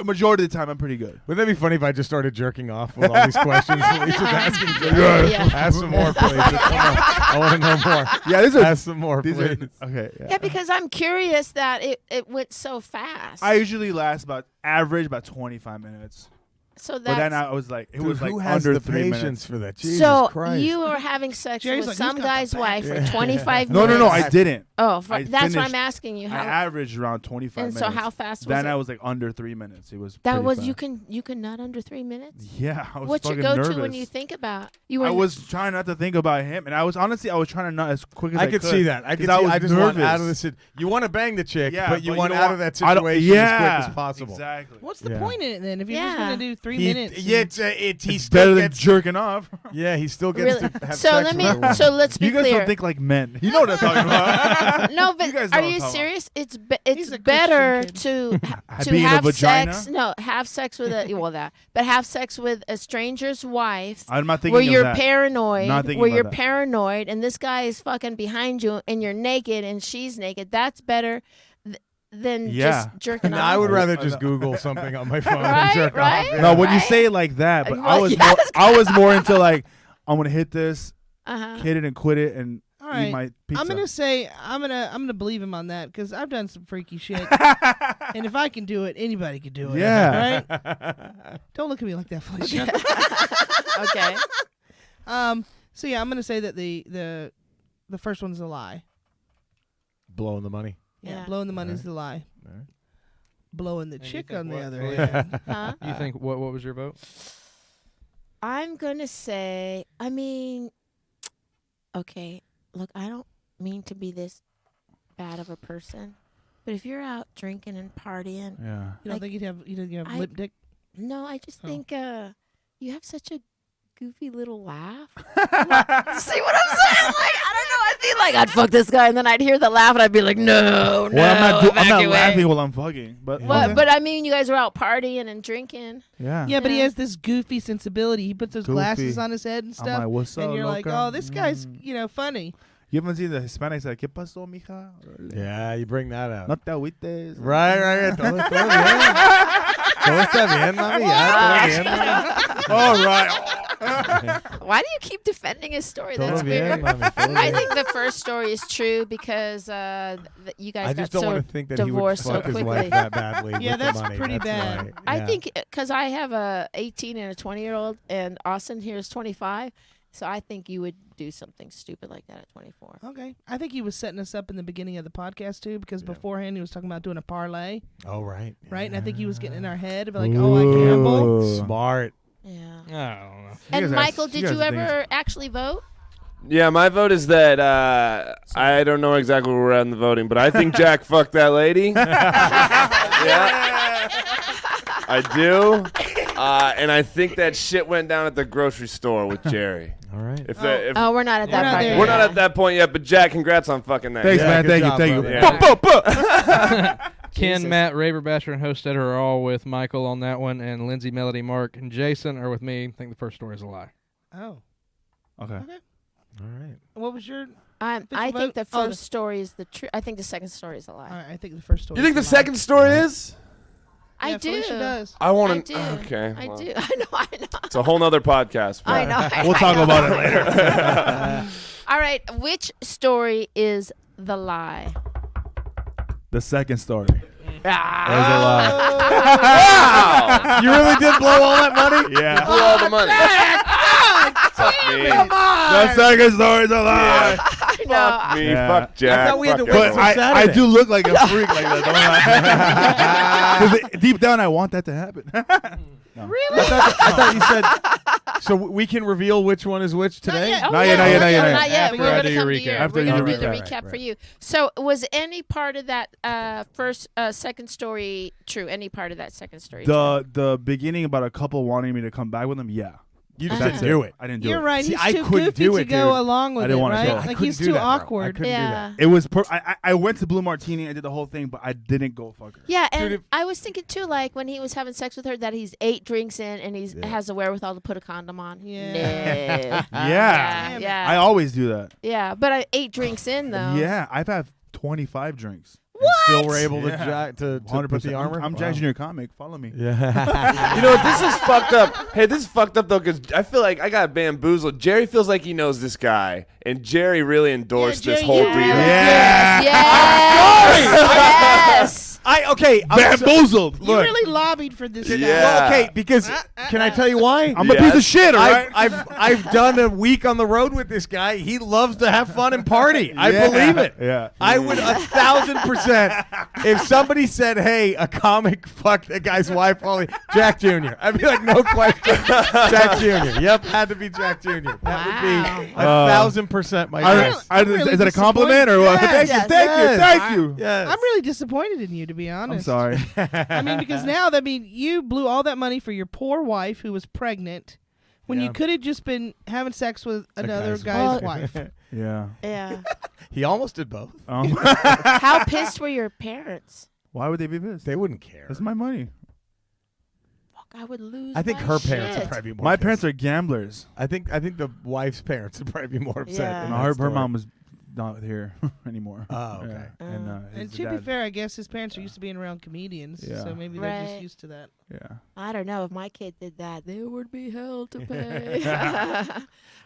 majority of the time I'm pretty good. Would that be funny if I just started jerking off with all these questions? Felicia's asking. Yeah. Ask some more, please. Come on. I want to know more. Yeah, these are Ask some more, these please. are okay. Yeah, because I'm curious that it went so fast. I usually last average about 25 minutes. So But then that's I was like, it Dude, was like who has under the 3 patience minutes. for that? Jesus so Christ. you were having sex Jerry's with like, some "Who's got guy's the wife for Yeah. 25 No, minutes. I didn't. Oh, I that's what finished- I'm asking you. I How? averaged around 25 And minutes. so how fast was Then it? I was like under 3 minutes. It was That pretty was fast. you can nut under 3 minutes. Yeah, I was What's your fucking go-to nervous. when you think about you? Were I was trying not to think about him, and I was trying to nut as quick as I I could see that. I could. I See, was I just want nervous. out of the You want to bang the chick, Yeah, but you want don't out of that I don't- situation yeah, as quick as possible. Exactly. What's the Yeah. point in it then? If you're just Yeah. gonna do 3 He- minutes. Yeah, and- he It's still better than gets. jerking off. Yeah, he still gets really. to have So sex let with her. me. So let's be You guys clear. don't think like men. You know what I'm talking about. No, You but guys know are what I'm you talking about. serious? It's He's a better Christian to Being a have vagina? sex. No, have sex with but have sex with a stranger's wife. I'm not thinking Where of you're that. paranoid, Not thinking where about you're that. paranoid, and this guy is fucking behind you, and you're naked, and she's naked. That's better than Yeah. just jerking No, off. I would rather just Google something on my phone Right, and jerk right? off. Yeah. No, when you Right? say it like that, but Well, I yes. was more into like I'm gonna hit this, Uh-huh. hit it and quit it, and All right. eat my pizza. I'm gonna say I'm gonna believe him on that because I've done some freaky shit, and if I can do it, anybody can do it. Yeah. Right. Don't look at me like that, Felicia. Okay. So yeah, I'm gonna say that the first one's a lie. Blowing the money. Yeah. Blowing the money's the lie. Alright. Blowing the And you chick think on the what, other Felicia? hand. Huh? You think what was your vote? I'm gonna say. I mean, okay. Look, I don't mean to be this bad of a person, but if you're out drinking and partying, Yeah. You don't Like, think you'd have I- lip dick? no, I just Oh. think you have such a goofy little laugh. See what I'm saying? Like, I don't know. I feel like I'd fuck this guy, and then I'd hear the laugh, and I'd be like, no, no. Well, I'm not evacuate. laughing while I'm fucking, but But, okay. but I mean, you guys are out partying and drinking. yeah. Yeah, but he Yeah. has this goofy sensibility. He puts those glasses Goofy. on his head and I'm stuff, like, what's up, and you're like, loca? oh, this guy's funny. You haven't seen the Hispanics like, ¿Qué pasó, mija? Yeah, you bring that out. No te agüites. Right. Todo bien. Todo está bien, mami. Ya, todo bien, mami. All right. Why do you keep defending his story? Todo That's bien, weird. mami. Todo I bien. think the first story is true because you guys I got just don't so want to think that he would divorced so fuck his quickly. wife that badly. Yeah, with that's the money. pretty That's bad. why, I yeah. think because I have a 18 and a 20-year-old, and Austin here is 25, so I think you would do something stupid like that at 24. Okay, I think he was setting us up in the beginning of the podcast too, because Yeah. beforehand he was talking about doing a parlay, Oh, right. right? And I think he was getting in our head, like, oh, I gamble. Ooh. Smart. Yeah. I don't know. And guys are- Michael, you did guys you are things- ever actually vote? Yeah, my vote is that I don't know exactly where we're at in the voting, but I think Jack fucked that lady. Yeah, I do. And I think that shit went down at the grocery store with Jerry. All right. If that, if Oh, we're not at that not part there yet. we're not at that point yet, but Jack, congrats on fucking that. Thanks, Yeah, man. good Thank job, you. Thank brother. you. Yeah. Buh, buh, buh. Ken, Jesus. Matt, Raver, Bachelor, and Hostetler are all with Michael on that one, and Lindsay, Melody, Mark, and Jason are with me. I think the first story is a lie. Oh, Okay. All right. what was your? I Official think the vote? Oh, first story is the truth. I think the second story is a lie. All right, I think the first story. You think the is a lie. second story is? I Yeah, do. Felicia does. I I want do. to. Okay. I well, do. I know. It's a whole nother podcast. but- I know. We'll I talk know. about it later. All right. Which story is the lie? The second story. Ah. Wow. You really did blow all that money? Blew Yeah. all the money. Fuck me. The second story's a lie. I know. Fuck me. Yeah. Fuck Jack. thought we had to fuck wait But everyone. till I Saturday. do look like a freak like that, don't I? 'Cause deep down, I want that to happen. Really? I thought you said. So we can reveal which one is which today? yet. Oh, Not yeah, yet, not yet, not not yet, yet. not yet. After We're I going do to your come to recap. your. After We're going to your do the recap. recap Right, for you. So, was any part of that second story true? Any part of that second story? true? The beginning about a couple wanting me to come back with them, yeah. You just Uh-huh. didn't do it. I didn't do You're it. right. See, He's I too couldn't goofy do to it, go dude. along with I didn't it, wanna right? go. I Like couldn't he's do too that, bro. I awkward. couldn't do that. Yeah. It was. I went to Blue Martini. I did the whole thing, but I didn't go fuck her. Yeah, and Dude, I was thinking too, like when he was having sex with her, that he's 8 drinks in and he's has the wherewithal to put a condom on. Yeah. No. Yeah. Yeah, yeah. I always do that. Yeah, but 8 drinks in though. Yeah, I've had 25 drinks. And still were able to Yeah. to put the armor. I'm Jack Junior Comic. Follow me. Yeah. You know what? This is fucked up. Hey, this is fucked up though, because I feel like I got bamboozled. Jerry feels like he knows this guy, and Jerry really endorsed this Jerry, whole you deal. really Yeah. Yes. Okay. Bamboozled. You Look. really lobbied for this guy. Yeah. Well, okay, because can I tell you why? I'm a piece of shit. All right. I've done a week on the road with this guy. He loves to have fun and party. I Yeah. believe it. Yeah. I would 1,000%. If somebody said, "Hey, a comic fucked that guy's wife," Holly, Jack Jr., I'd be like, "No question, Jack Jr." Yep, had to be Jack Jr. That would be 1,000% my guess. I'm really Is that a compliment or what? Yes, Thank you. yes. Thank you. Yes. I'm really disappointed in you, to be I'm honest. sorry. I mean, because now you blew all that money for your poor wife who was pregnant, when Yeah. you could have just been having sex with another guy's guy's wife. wife. Yeah. Yeah. He almost did both. How pissed were your parents? Why would they be pissed? They wouldn't care. That's my money. Fuck, I would lose. I think my her parents would shit. probably be more. My pissed. parents are gamblers. I think the wife's parents would probably be more upset. Yeah. than No, that her story. mom was not here anymore. Oh, okay. Yeah. And And his to be dad- fair, I guess his parents are used to being around comedians, Yeah. so maybe they're Right. just used to that. Yeah. I don't know. If my kid did that, there would be hell to pay.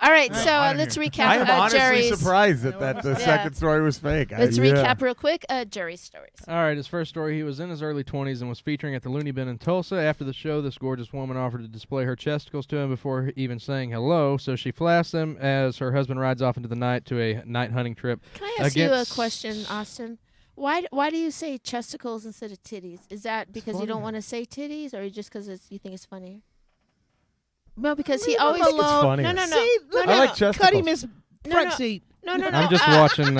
All right, so let's recap I am honestly Jerry's. surprised that the Yeah. second story was fake. Let's recap real quick. Jerry's stories. All right, his first story, he was in his early 20s and was featuring at the Looney Bin in Tulsa. After the show, this gorgeous woman offered to display her chesticles to him before even saying hello, so she flashed them as her husband rides off into the night to a night hunting trip. Can I ask you a against- question, Austin? Why do you say chesticles instead of titties? Is that because you don't want to say titties, or just because you think it's funnier? No, because he Leave him always. alone. It's funny. No, no, no. See, look no, I like no. chesticles. Cut him his No, front no. seat. No, no, no. I'm just watching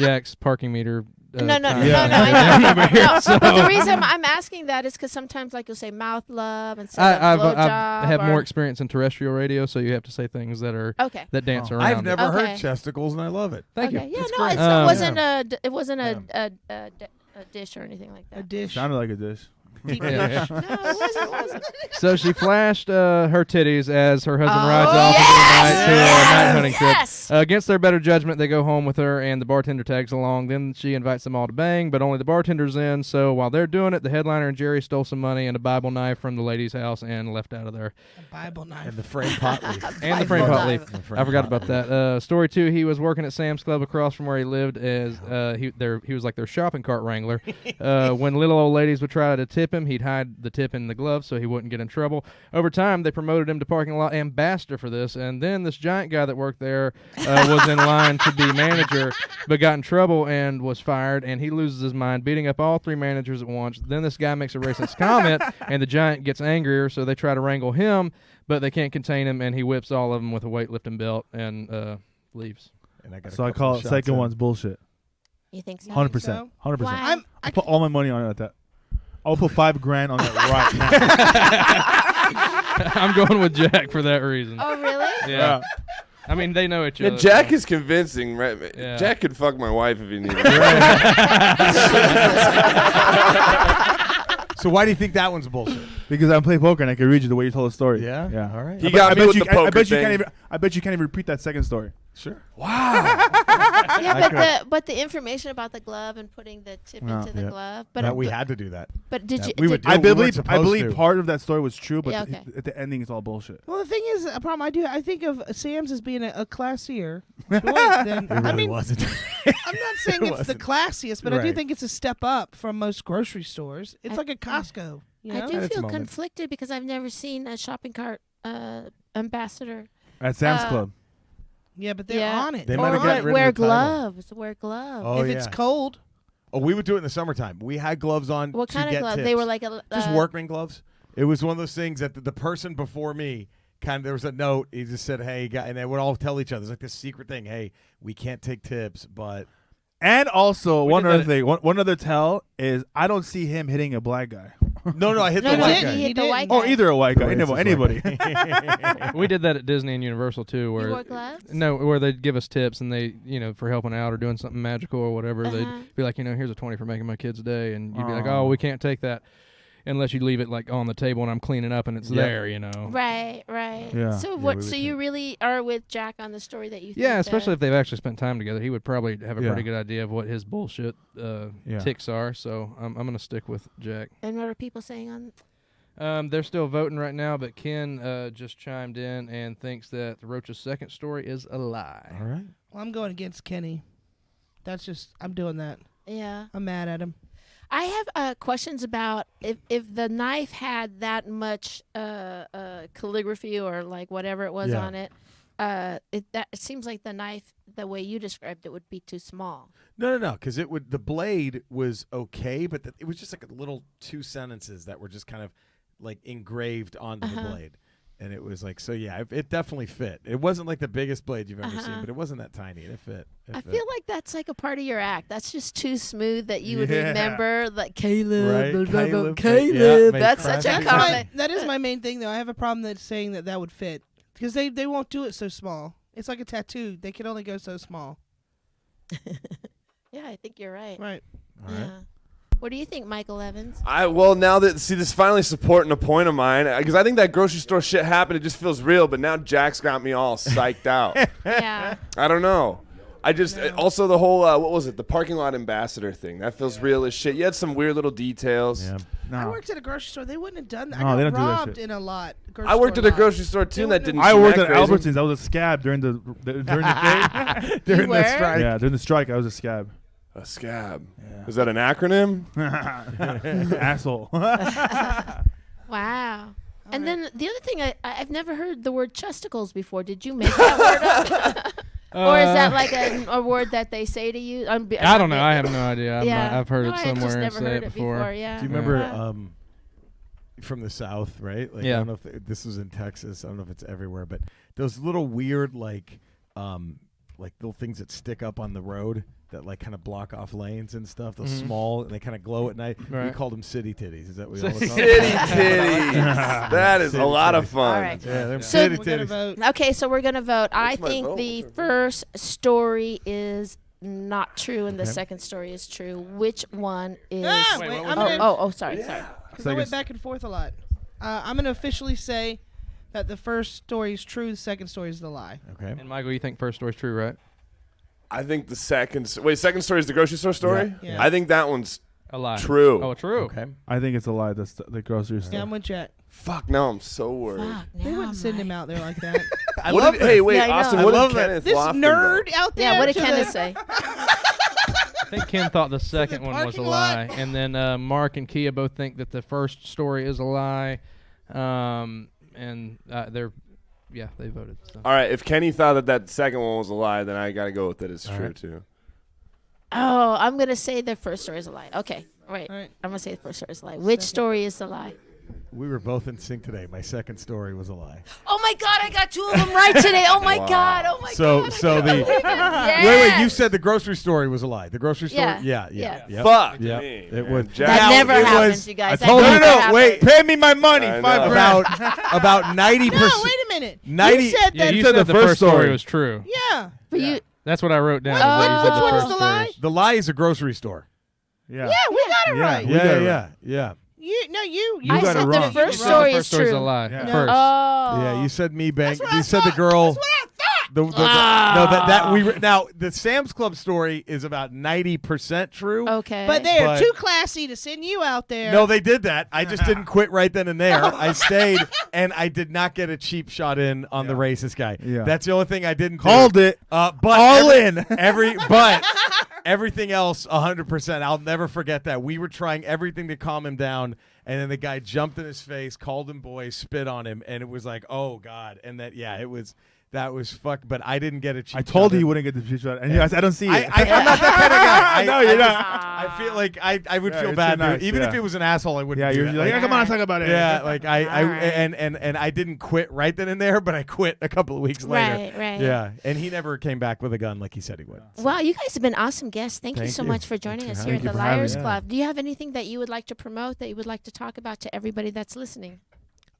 Jack's parking meter. No, no, time. no, Yeah. no, I know. Over here, No, so- but the reason I'm asking that is because sometimes, like, you'll say mouth love instead I of blowjob. have more or- experience in terrestrial radio, so you have to say things that are Okay. that dance Oh. around. I've it. never heard Okay. chesticles, and I love it. Thank Okay. you. Yeah, It's no, great. it wasn't it wasn't Yeah. a dish or anything like A that. dish. Sounded like a dish. Deep Yeah, dish. No, it wasn't. So she flashed her titties as her husband Oh, rides off into the night to a night hunting trip. Yes. Against their better judgment, they go home with her, and the bartender tags along. Then she invites them all to bang, but only the bartender's in. So while they're doing it, the headliner and Jerry stole some money and a Bible knife from the lady's house and left out of there. A Bible knife. And the frame pot leaf. And the frame Bible pot knife. leaf. I forgot about that. Story 2, he was working at Sam's Club across from where he lived as he was like their shopping cart wrangler. When little old ladies would try to tip him, he'd hide the tip in the glove so he wouldn't get in trouble. Over time, they promoted him to parking lot ambassador for this, and then this giant guy that worked there was in line to be manager, but got in trouble and was fired, and he loses his mind, beating up all 3 managers at once. Then this guy makes a racist comment, and the giant gets angrier, so they try to wrangle him, but they can't contain him, and he whips all of them with a weightlifting belt and leaves. And I got a So I couple call of it shots second in. one's bullshit. You think so? 100%. 100%. Why? I put all my money on it at that. I'll put $5,000 on that right now. I'm going with Jack for that reason. Oh, really? Yeah. I mean, they know each Yeah, other. Jack is convincing, right? Yeah. Jack could fuck my wife if he needed. So why do you think that one's bullshit? Because I play poker and I can read you the way you told the story. Yeah? Yeah. All right. He got me with the poker I bet you thing. can't even. I bet you can't even repeat that second story. Sure. Yeah, but the information about the glove and putting the tip Yeah. into the Yeah. glove. But That we had to do that. But did Yeah, you? we would did- do I we weren't believe. I supposed believe to. part of that story was true, but Yeah, okay. at the ending, it's all bullshit. Well, the thing is, a problem I think of Sam's as being a classier choice than. It really I mean, wasn't. I'm not saying It it's the wasn't. classiest, but I do Right. think it's a step up from most grocery stores. It's I- like a Costco. You know? I do At its feel moment. conflicted because I've never seen a shopping cart ambassador. At Sam's Uh, Club. Yeah, but they're Yeah. on it. They They're might have on gotten it. rid Wear of the title. gloves. Wear gloves. Oh, if yeah. it's cold. Oh, we would do it in the summertime. We had gloves on What to kind of get gloves? tips. They were like a Just workman gloves. It was one of those things that the person before me there was a note. He just said, "Hey, guy," and they would all tell each other. It's like this secret thing. Hey, we can't take tips, but And also, We one did other that- thing. One other tell is I don't see him hitting a black guy. No, I hit No, the he white didn't. guy. He hit the didn't. white guy. Or either a white guy. Racist Anybody. We did that at Disney and Universal too, You where wore gloves? no, where they'd give us tips and they, for helping out or doing something magical or whatever, Uh-huh. they'd be like, here's a 20 for making my kid's day, and you'd be like, Aw. oh, we can't take that unless you leave it like on the table and I'm cleaning up and it's Yeah. there, Right. Yeah. So we what? would So take- you really are with Jack on the story that you think Yeah, especially that- if they've actually spent time together. He would probably have a Yeah. pretty good idea of what his bullshit Yeah. ticks are. So I'm going to stick with Jack. And what are people saying on? They're still voting right now, but Ken just chimed in and thinks that Rocha's second story is a lie. All right. Well, I'm going against Kenny. That's just, I'm doing that. Yeah. I'm mad at him. I have questions about if the knife had that much calligraphy or like whatever it was Yeah. on it. It seems like the knife, the way you described it, would be too small. No, because the blade was okay, but it was just like a little 2 sentences that were just kind of like engraved onto the blade. And it was like, so yeah, it definitely fit. It wasn't like the biggest blade you've ever seen, but it wasn't that tiny. It fit. I feel like that's like a part of your act. That's just too smooth that you would Yeah. remember, like Caleb, Right, blah, blah, blah, Caleb, Caleb. yeah, That's make such a crafty comment. That is my main thing, though. I have a problem that saying that would fit because they won't do it so small. It's like a tattoo. They can only go so small. Yeah, I think you're right. Right. All right. Yeah. What do you think, Michael Evans? Well, now that this is finally supporting a point of mine, because I think that grocery store shit happened. It just feels real, but now Jack's got me all psyched out. Yeah. I don't know. I just also the whole what was it? The parking lot ambassador thing. That feels real as shit. You had some weird little details. Yeah. I No. worked at a grocery store. They wouldn't have done that. No, I they got don't do that robbed shit. in a lot. I worked at a grocery store too, and that didn't. I seem worked that at crazy. Albertsons. I was a scab during the during the day. During were? the strike. Yeah, during the strike, I was a scab. A scab. Is that an acronym? Asshole. Wow. And then the other thing, I've never heard the word chesticles before. Did you make that word up? Or is that like a word that they say to you? I don't know. I have no idea. Yeah. I've heard No, it I just somewhere and never say heard it before. Yeah. Do you remember Yeah. from the South, right? Like, Yeah. I don't know if this was in Texas. I don't know if it's everywhere, but those little weird like little things that stick up on the road that like kind of block off lanes and stuff. Those small and they kind of glow at night. We Right. called them city titties. Is that what we all call City them? titties. That is a lot of fun. All right. Yeah, them So- city We're gonna titties. vote. Okay, so we're going to vote. I my think vote? the What's first story is not true and the second story is true. Which one is... Ah, Wait, wait, what I'm was gonna, sorry. because I went back and forth a lot. I'm gonna officially say that the first story is true. The second story is the lie. Okay. And Michael, you think first story's true, right? I think the second story is the grocery store story. Yeah. Yeah. I think that one's A lie. true. Oh, true. Okay. I think it's a lie. That's the grocery store. Yeah, I'm with Jack. Fuck. Now I'm so worried. Fuck, They now wouldn't send I'm him like- out there like that. I What love did, hey, wait, Yeah, I know. Austin. I What love did that. Kenneth This Lofton nerd vote? out there. Yeah, what did to Kenneth the- say? I think Ken thought the second one was a parking lot? lie, and then Mark and Kia both think that the first story is a lie, and they voted. So. All right. If Kenny thought that second one was a lie, then I got to go with it. It's All true right. too. Oh, I'm going to say the first story is a lie. Okay, wait. All right. I'm going to say the first story is a lie. Which story is the lie? We were both in sync today. My second story was a lie. Oh, my God, I got two of them right today. Oh, my Wow. God. Oh, my So God. so the Yes. wait, you said the grocery story was a lie. The grocery store? Yeah. Yeah. Fuck Yeah. me. It was. Jack- That Now, never it happens, was- you guys. I told That you. never No, happens. wait. Pay me my money. I know. About 90%. No, wait a minute. 90 You said Yeah, that. you said said the the first first story story. was true. Yeah. But you, That's what I wrote down. Oh. is that you said Which the one is first the story lie? was- The lie is a grocery store. Yeah. Yeah, we got it Yeah. right. We got it Yeah. You I got it said wrong. the You first said story the is first story's true. a lie. Yeah. First. Oh. Yeah, you said me bank. That's what I You said thought. the girl. That's what I thought. No, that we now the Sam's Club story is about 90% true. Okay. But they are But- too classy to send you out there. No, they did that. I just didn't quit right then and there. I stayed, and I did not get a cheap shot in on the racist guy. Yeah. That's the only thing I didn't Called do. it. But All in. But everything else, 100%. I'll never forget that. We were trying everything to calm him down, and then the guy jumped in his face, called him boy, spit on him, and it was like, oh God. And that, yeah, it was. That was fuck. But I didn't get a cheap I told shot. you wouldn't get the cheap shot, and you guys, I don't see it. I'm not that kind of guy. No, you're not. I feel like I would Yeah, feel you're bad. too nice, Even yeah. if it was an asshole, I wouldn't. Yeah, do you're that. like, come on, talk about it. Yeah, like All right. and I didn't quit right then and there, but I quit a couple of weeks later. Right, right. Yeah, and he never came back with a gun like he said he would. Wow, you guys have been awesome guests. Thank you Thank so you. much for joining Thank us you. here at Thank the you for having Liars me. Club. Do you have anything that you would like to promote, that you would like to talk about to everybody that's listening?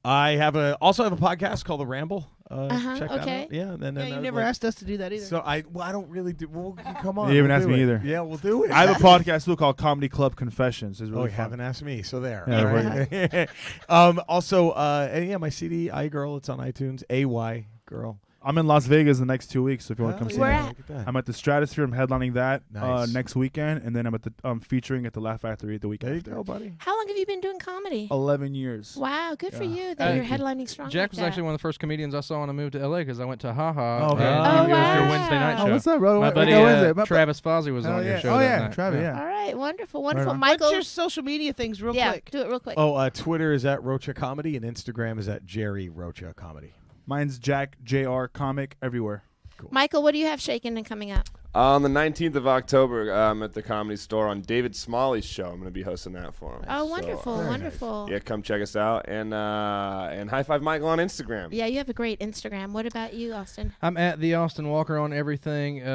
I also have a podcast called The Ramble. Check that okay. out. Yeah, and then You never asked us to do that either. So I don't really do. Well, come on. You haven't we'll asked do me it. either. Yeah, we'll do it. I have a podcast too called Comedy Club Confessions. It's really you fun. haven't asked me, so there. Yeah, All right. Also, and yeah, my CD, I Girl, it's on iTunes. AY Girl. I'm in Las Vegas the next 2 weeks, so if you want to come see Where me. at? Look at that. I'm at the Stratosphere. I'm headlining that Nice. next weekend, and then I'm at the featuring at the Laugh Factory the weekend. There you after. go, buddy. How long have you been doing comedy? 11 years. Wow, good for Yeah. you that you're Thank you. headlining strong. Jack like was that. actually one of the first comedians I saw when I moved to LA because I went to HaHa. Oh, okay. It Oh, was your wow. Wednesday night Oh, show. what's up, bro? My What buddy is it? Travis Fozzie was Oh, on yeah. your show Oh, that yeah. night. Travis, yeah. All right, wonderful, wonderful. on. Michael, What's your social media things real quick? do it real quick. Oh, Twitter is at Rocha Comedy, and Instagram is at Jerry Rocha Comedy. Mine's Jack JR Comic everywhere. Michael, what do you have shaking and coming up? On the 19th of October, at the Comedy Store on David Smalley's show. I'm going to be hosting that for him. Oh, So, wonderful, wonderful. yeah, come check us out, and high five Michael on Instagram. Yeah, you have a great Instagram. What about you, Austin? I'm at the Austin Walker on everything.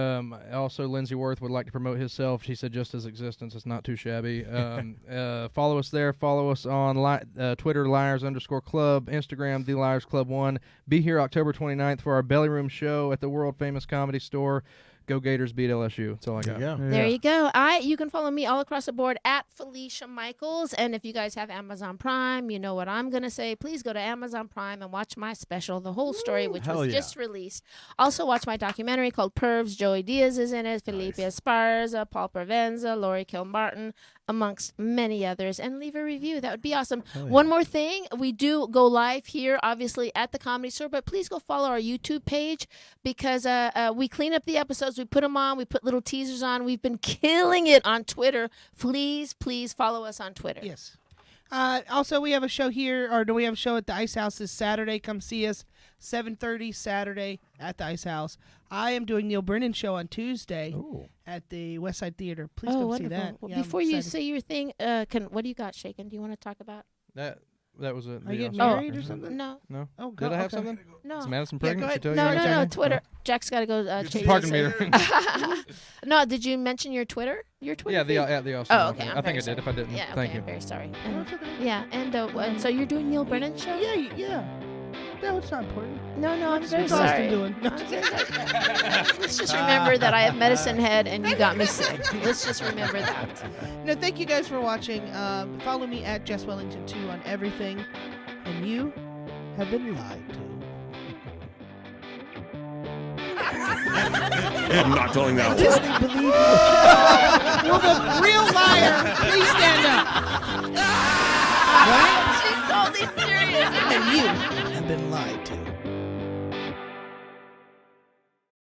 Also, Lindsay Worth would like to promote himself. She said just his existence is not too shabby. Follow us there. Follow us on Twitter, Liars_Club, Instagram, The Liars Club 1. Be here October 29th for our Belly Room show at the world famous Comedy Store. Go Gators, beat LSU. That's all I got. Yeah. There you go. You can follow me all across the board at Felicia Michaels. And if you guys have Amazon Prime, you know what I'm going to say. Please go to Amazon Prime and watch my special, The Whole Story, which hell was yeah. just released. Also watch my documentary called Pervs. Joey Diaz is in it, Felipe Esparza, Paul Provenza, Lori Kilmartin, amongst many others. And leave a review. That would be awesome. One more thing. We do go live here, obviously, at the Comedy Store. But please go follow our YouTube page because we clean up the episodes. We put them on. We put little teasers on. We've been killing it on Twitter. Please, please follow us on Twitter. Yes. Also, we have a show here, or do we have a show at the Ice House this Saturday? Come see us, 7:30 Saturday at the Ice House. I am doing Neil Brennan's show on Tuesday at the West Side Theater. Please come wonderful. see that. Well, Yeah, I'm before you excited. say your thing, what do you got shaken? Do you want to talk about? That was it. Are you getting Oh. married or something? No, No. Oh, Did I have okay. something? no. Is Madison Yeah, pregnant? go She ahead. tell you No, right? no, no. Twitter. Jack's got to go change Parking his- meter. No, did you mention your Twitter? Your Twitter? Yeah, feed? the Austin. Oh, Walker. okay. I think I did. If I didn't, Yeah, okay, thank you. I'm very sorry. No, it's okay. Yeah, and so you're doing Neil Brennan's show? Yeah. No, it's not important. No, I'm very What's Austin sorry. doing? No. I'm very sorry. Let's just remember that I have medicine head and you got me sick. Let's just remember that. No, thank you guys for watching. Follow me at Jess Wellington 2 on everything. And you have been lied to. I'm not telling that Disney believe Will the real liar please stand up? She's totally serious. And you have been lied to.